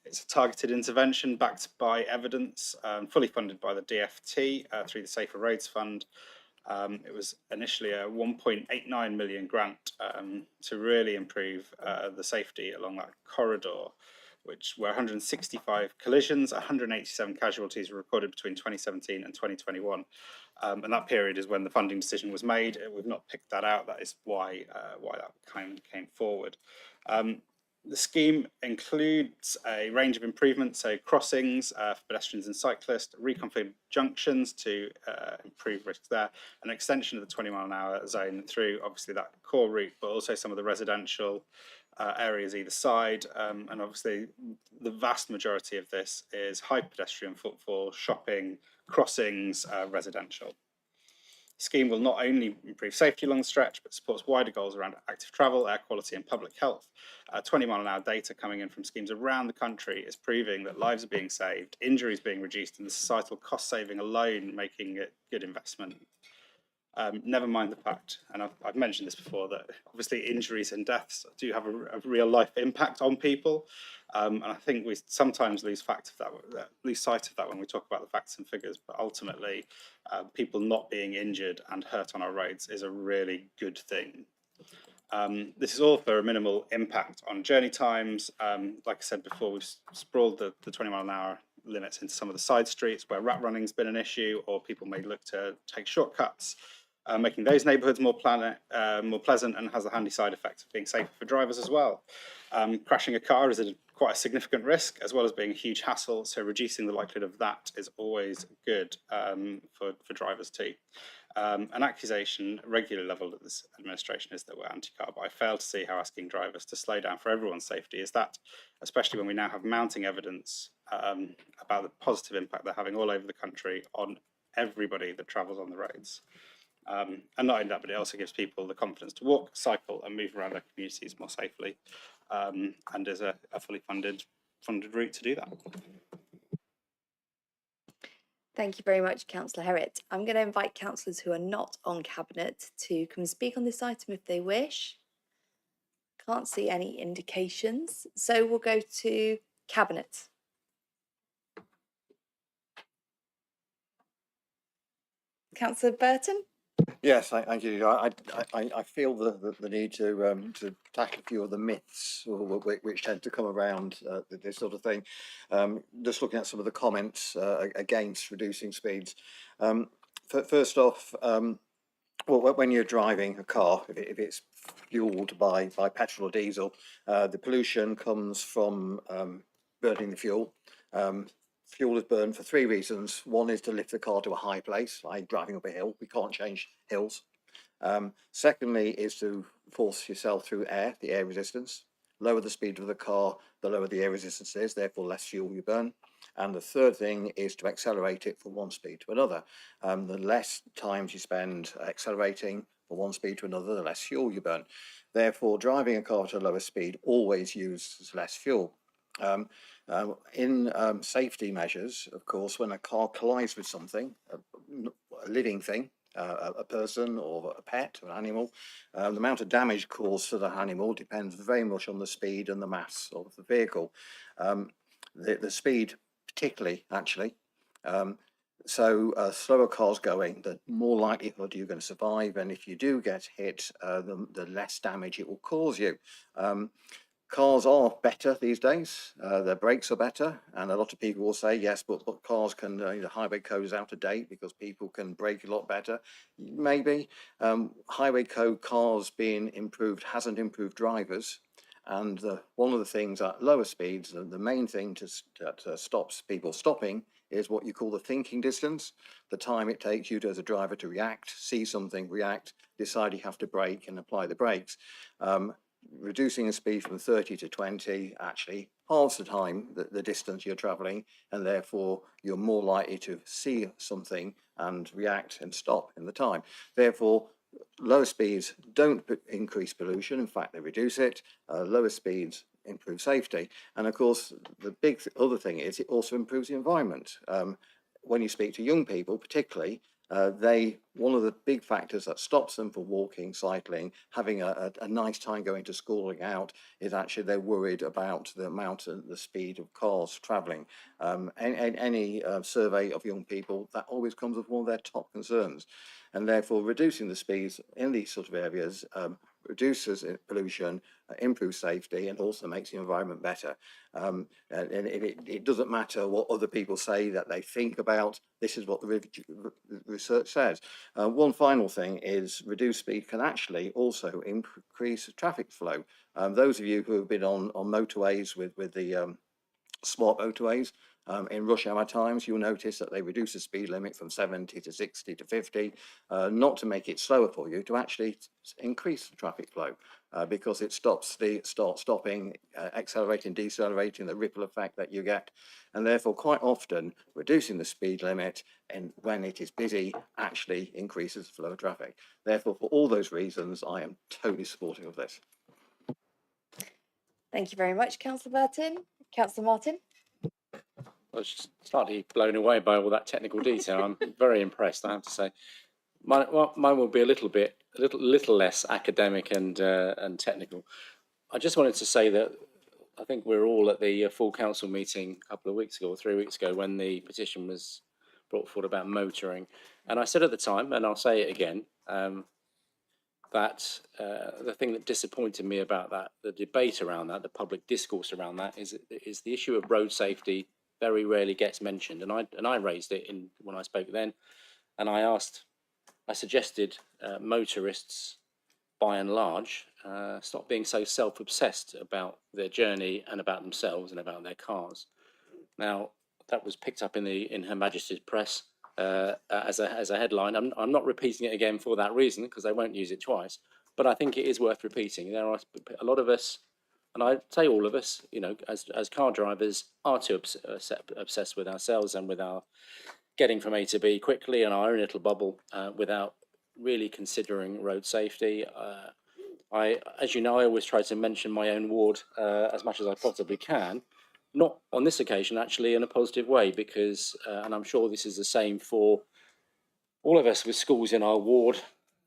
It's a targeted intervention backed by evidence, fully funded by the DFT through the Safer Roads Fund. It was initially a 1.89 million grant to really improve the safety along that corridor, which were 165 collisions, 187 casualties were recorded between 2017 and 2021. And that period is when the funding decision was made. We've not picked that out. That is why that kind of came forward. The scheme includes a range of improvements, so crossings for pedestrians and cyclists, reconfigured junctions to improve risks there, an extension of the 20-mile-an-hour zone through obviously that core route, but also some of the residential areas either side. And obviously the vast majority of this is high pedestrian footfall, shopping, crossings, residential. The scheme will not only improve safety along the stretch, but supports wider goals around active travel, air quality and public health. 20-mile-an-hour data coming in from schemes around the country is proving that lives are being saved, injuries being reduced, and the societal cost saving alone making it good investment. Never mind the fact, and I've mentioned this before, that obviously injuries and deaths do have a real life impact on people. And I think we sometimes lose sight of that when we talk about the facts and figures, but ultimately people not being injured and hurt on our roads is a really good thing. This is all for a minimal impact on journey times. Like I said before, we've sprawled the 20-mile-an-hour limits into some of the side streets where rat running's been an issue, or people may look to take shortcuts, making those neighbourhoods more pleasant, and has the handy side effect of being safer for drivers as well. Crashing a car is quite a significant risk, as well as being a huge hassle, so reducing the likelihood of that is always good for drivers too. An accusation regularly levelled at this administration is that we're anti-car, but I fail to see how asking drivers to slow down for everyone's safety is that, especially when we now have mounting evidence about the positive impact they're having all over the country on everybody that travels on the roads. And not only that, but it also gives people the confidence to walk, cycle and move around their communities more safely, and is a fully funded route to do that. Thank you very much, Councillor Herriott. I'm going to invite councillors who are not on Cabinet to come and speak on this item if they wish. Can't see any indications, so we'll go to Cabinet. Councillor Burton? Yes, thank you. I feel the need to tackle a few of the myths which tend to come around this sort of thing. Just looking at some of the comments against reducing speeds. First off, well, when you're driving a car, if it's fueled by petrol or diesel, the pollution comes from burning the fuel. Fuel is burned for three reasons. One is to lift the car to a high place, like driving up a hill. We can't change hills. Secondly is to force yourself through air, the air resistance. Lower the speed of the car, the lower the air resistance is, therefore less fuel you burn. And the third thing is to accelerate it from one speed to another. The less times you spend accelerating from one speed to another, the less fuel you burn. Therefore, driving a car at a lower speed always uses less fuel. In safety measures, of course, when a car collides with something, a living thing, a person or a pet or an animal, the amount of damage caused to the animal depends very much on the speed and the mass of the vehicle. The speed particularly, actually. So slower cars going, the more likelihood you're going to survive, and if you do get hit, the less damage it will cause you. Cars are better these days. Their brakes are better, and a lot of people will say, yes, but cars can, the highway code is out of date because people can brake a lot better. Maybe. Highway code cars being improved hasn't improved drivers. And one of the things at lower speeds, the main thing that stops people stopping is what you call the thinking distance, the time it takes you as a driver to react, see something, react, decide you have to brake and apply the brakes. Reducing the speed from 30 to 20 actually halves the time, the distance you're traveling, and therefore you're more likely to see something and react and stop in the time. Therefore, lower speeds don't increase pollution. In fact, they reduce it. Lower speeds improve safety. And of course, the big other thing is it also improves the environment. When you speak to young people, particularly, one of the big factors that stops them from walking, cycling, having a nice time going to school and out is actually they're worried about the amount and the speed of cars travelling. Any survey of young people, that always comes as one of their top concerns. And therefore reducing the speeds in these sort of areas reduces pollution, improves safety, and also makes the environment better. And it doesn't matter what other people say that they think about. This is what the research says. One final thing is reduced speed can actually also increase traffic flow. Those of you who have been on motorways with the smart motorways, in rush hour times, you'll notice that they reduce the speed limit from 70 to 60 to 50, not to make it slower for you, to actually increase the traffic flow, because it stops stopping, accelerating, decelerating, the ripple effect that you get. And therefore, quite often, reducing the speed limit and when it is busy actually increases the flow of traffic. Therefore, for all those reasons, I am totally supportive of this. Thank you very much, Councillor Burton. Councillor Martin. I was slightly blown away by all that technical detail. I'm very impressed, I have to say. Mine will be a little less academic and technical. I just wanted to say that I think we're all at the full council meeting a couple of weeks ago or 3 weeks ago when the petition was brought forward about motoring, and I said at the time, and I'll say it again, that the thing that disappointed me about that, the debate around that, the public discourse around that, is the issue of road safety very rarely gets mentioned, and I raised it when I spoke then, and I suggested motorists, by and large, stop being so self-obsessed about their journey and about themselves and about their cars. Now, that was picked up in Her Majesty's press as a headline. I'm not repeating it again for that reason, because I won't use it twice, but I think it is worth repeating. There are a lot of us, and I'd say all of us, as car drivers, are too obsessed with ourselves and with our getting from A to B quickly in our own little bubble without really considering road safety. As you know, I always try to mention my own ward as much as I possibly can. Not on this occasion, actually, in a positive way, because, and I'm sure this is the same for all of us with schools in our ward,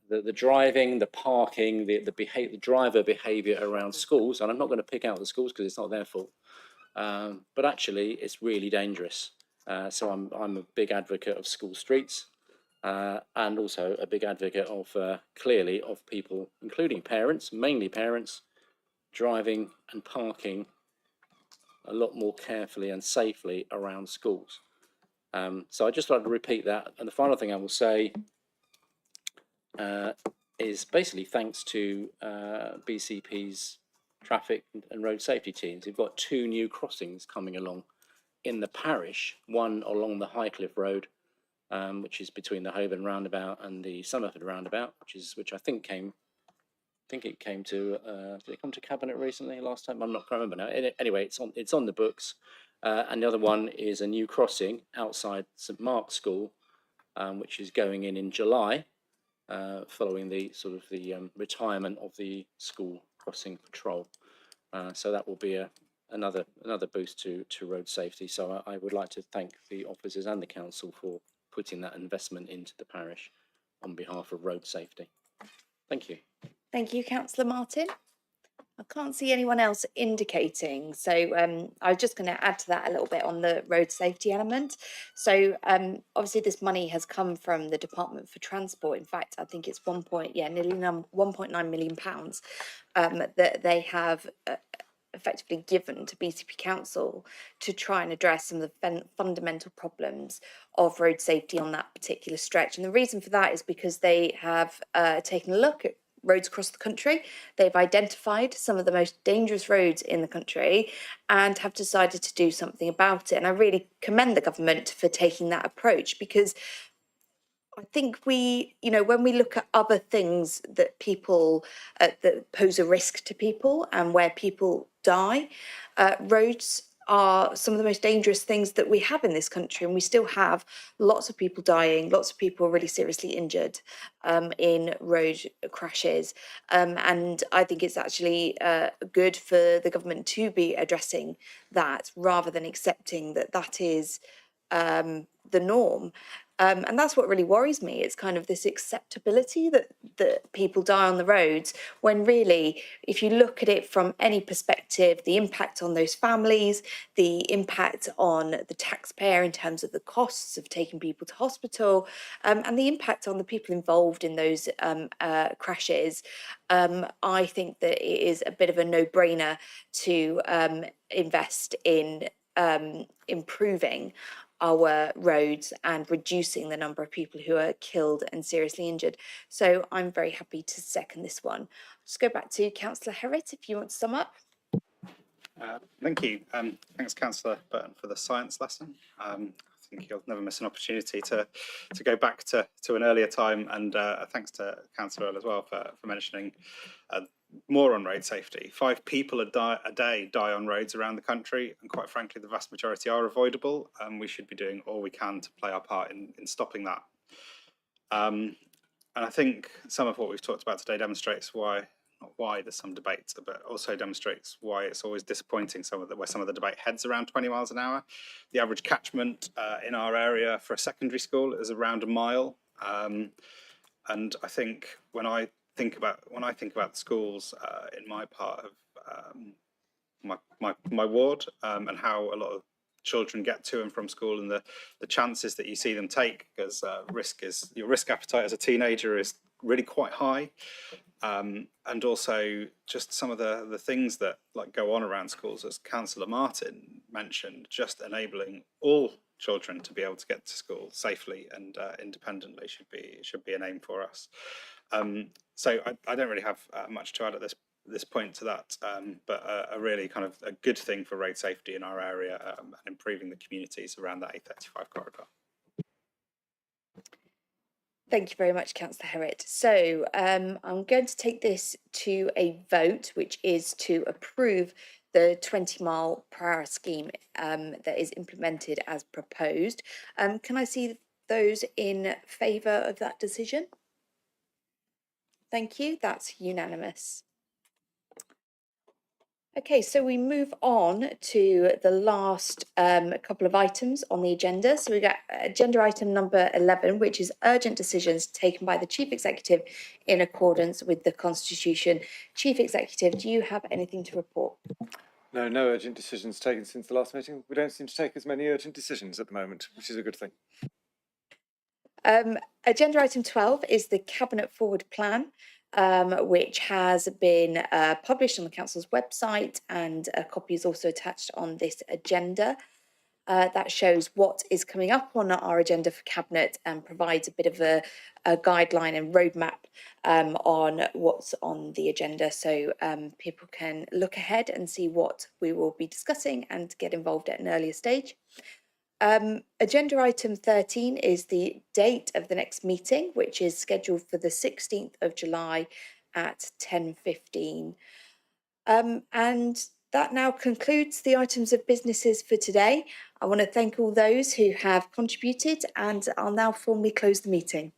the driving, the parking, the driver behaviour around schools, and I'm not going to pick out the schools because it's not their fault, but actually it's really dangerous. So I'm a big advocate of school streets, and also a big advocate of clearly of people, including parents, mainly parents, driving and parking a lot more carefully and safely around schools. So I just like to repeat that. And the final thing I will say is basically thanks to BCP's traffic and road safety teams. We've got 2 new crossings coming along in the parish, one along the Highcliffe Road, which is between the Holborn roundabout and the Somerford roundabout, which I think it came to did it come to cabinet recently last time? I'm not quite remember now. Anyway, it's on the books, and the other one is a new crossing outside St Mark's School, which is going in July, following the retirement of the school crossing patrol. So that will be another boost to road safety. So I would like to thank the officers and the council for putting that investment into the parish on behalf of road safety. Thank you. Thank you, Councillor Martin. I can't see anyone else indicating, so I was just going to add to that a little bit on the road safety element. So obviously this money has come from the Department for Transport. In fact, I think it's nearly £1.9 million that they have effectively given to BCP Council to try and address some of the fundamental problems of road safety on that particular stretch. And the reason for that is because they have taken a look at roads across the country. They've identified some of the most dangerous roads in the country and have decided to do something about it. And I really commend the government for taking that approach, because I think when we look at other things that people that pose a risk to people and where people die, roads are some of the most dangerous things that we have in this country, and we still have lots of people dying, lots of people really seriously injured in road crashes, and I think it's actually good for the government to be addressing that rather than accepting that that is the norm. And that's what really worries me. It's kind of this acceptability that people die on the roads, when really, if you look at it from any perspective, the impact on those families, the impact on the taxpayer in terms of the costs of taking people to hospital, and the impact on the people involved in those crashes, I think that it is a bit of a no-brainer to invest in improving our roads and reducing the number of people who are killed and seriously injured. So I'm very happy to second this one. Just go back to Councillor Herritt if you want to sum up. Thank you. Thanks, Councillor Burton, for the science lesson. I think you'll never miss an opportunity to go back to an earlier time, and thanks to Councillor Earle as well for mentioning more on road safety. 5 people a day die on roads around the country, and quite frankly, the vast majority are avoidable, and we should be doing all we can to play our part in stopping that. And I think some of what we've talked about today demonstrates why there's some debate, but also demonstrates why it's always disappointing where some of the debate heads around 20 miles an hour. The average catchment in our area for a secondary school is around a mile, and I think when I think about the schools in my part of my ward, and how a lot of children get to and from school, and the chances that you see them take, because your risk appetite as a teenager is really quite high, and also just some of the things that go on around schools, as Councillor Martin mentioned, just enabling all children to be able to get to school safely and independently should be an aim for us. So I don't really have much to add at this point to that, but a really kind of a good thing for road safety in our area, and improving the communities around that A35 corridor. Thank you very much, Councillor Herritt. So I'm going to take this to a vote, which is to approve the 20-mile-per-hour scheme that is implemented as proposed. Can I see those in favour of that decision? Thank you. That's unanimous. Okay, so we move on to the last couple of items on the agenda. So we got agenda item number 11, which is urgent decisions taken by the Chief Executive in accordance with the Constitution. Chief Executive, do you have anything to report? No urgent decisions taken since the last meeting. We don't seem to take as many urgent decisions at the moment, which is a good thing. Agenda item 12 is the Cabinet Forward Plan, which has been published on the Council's website, and a copy is also attached on this agenda. That shows what is coming up on our agenda for Cabinet and provides a bit of a guideline and roadmap on what's on the agenda, so people can look ahead and see what we will be discussing and get involved at an earlier stage. Agenda item 13 is the date of the next meeting, which is scheduled for the 16th of July at 10:15. And that now concludes the items of businesses for today. I want to thank all those who have contributed, and I'll now formally close the meeting.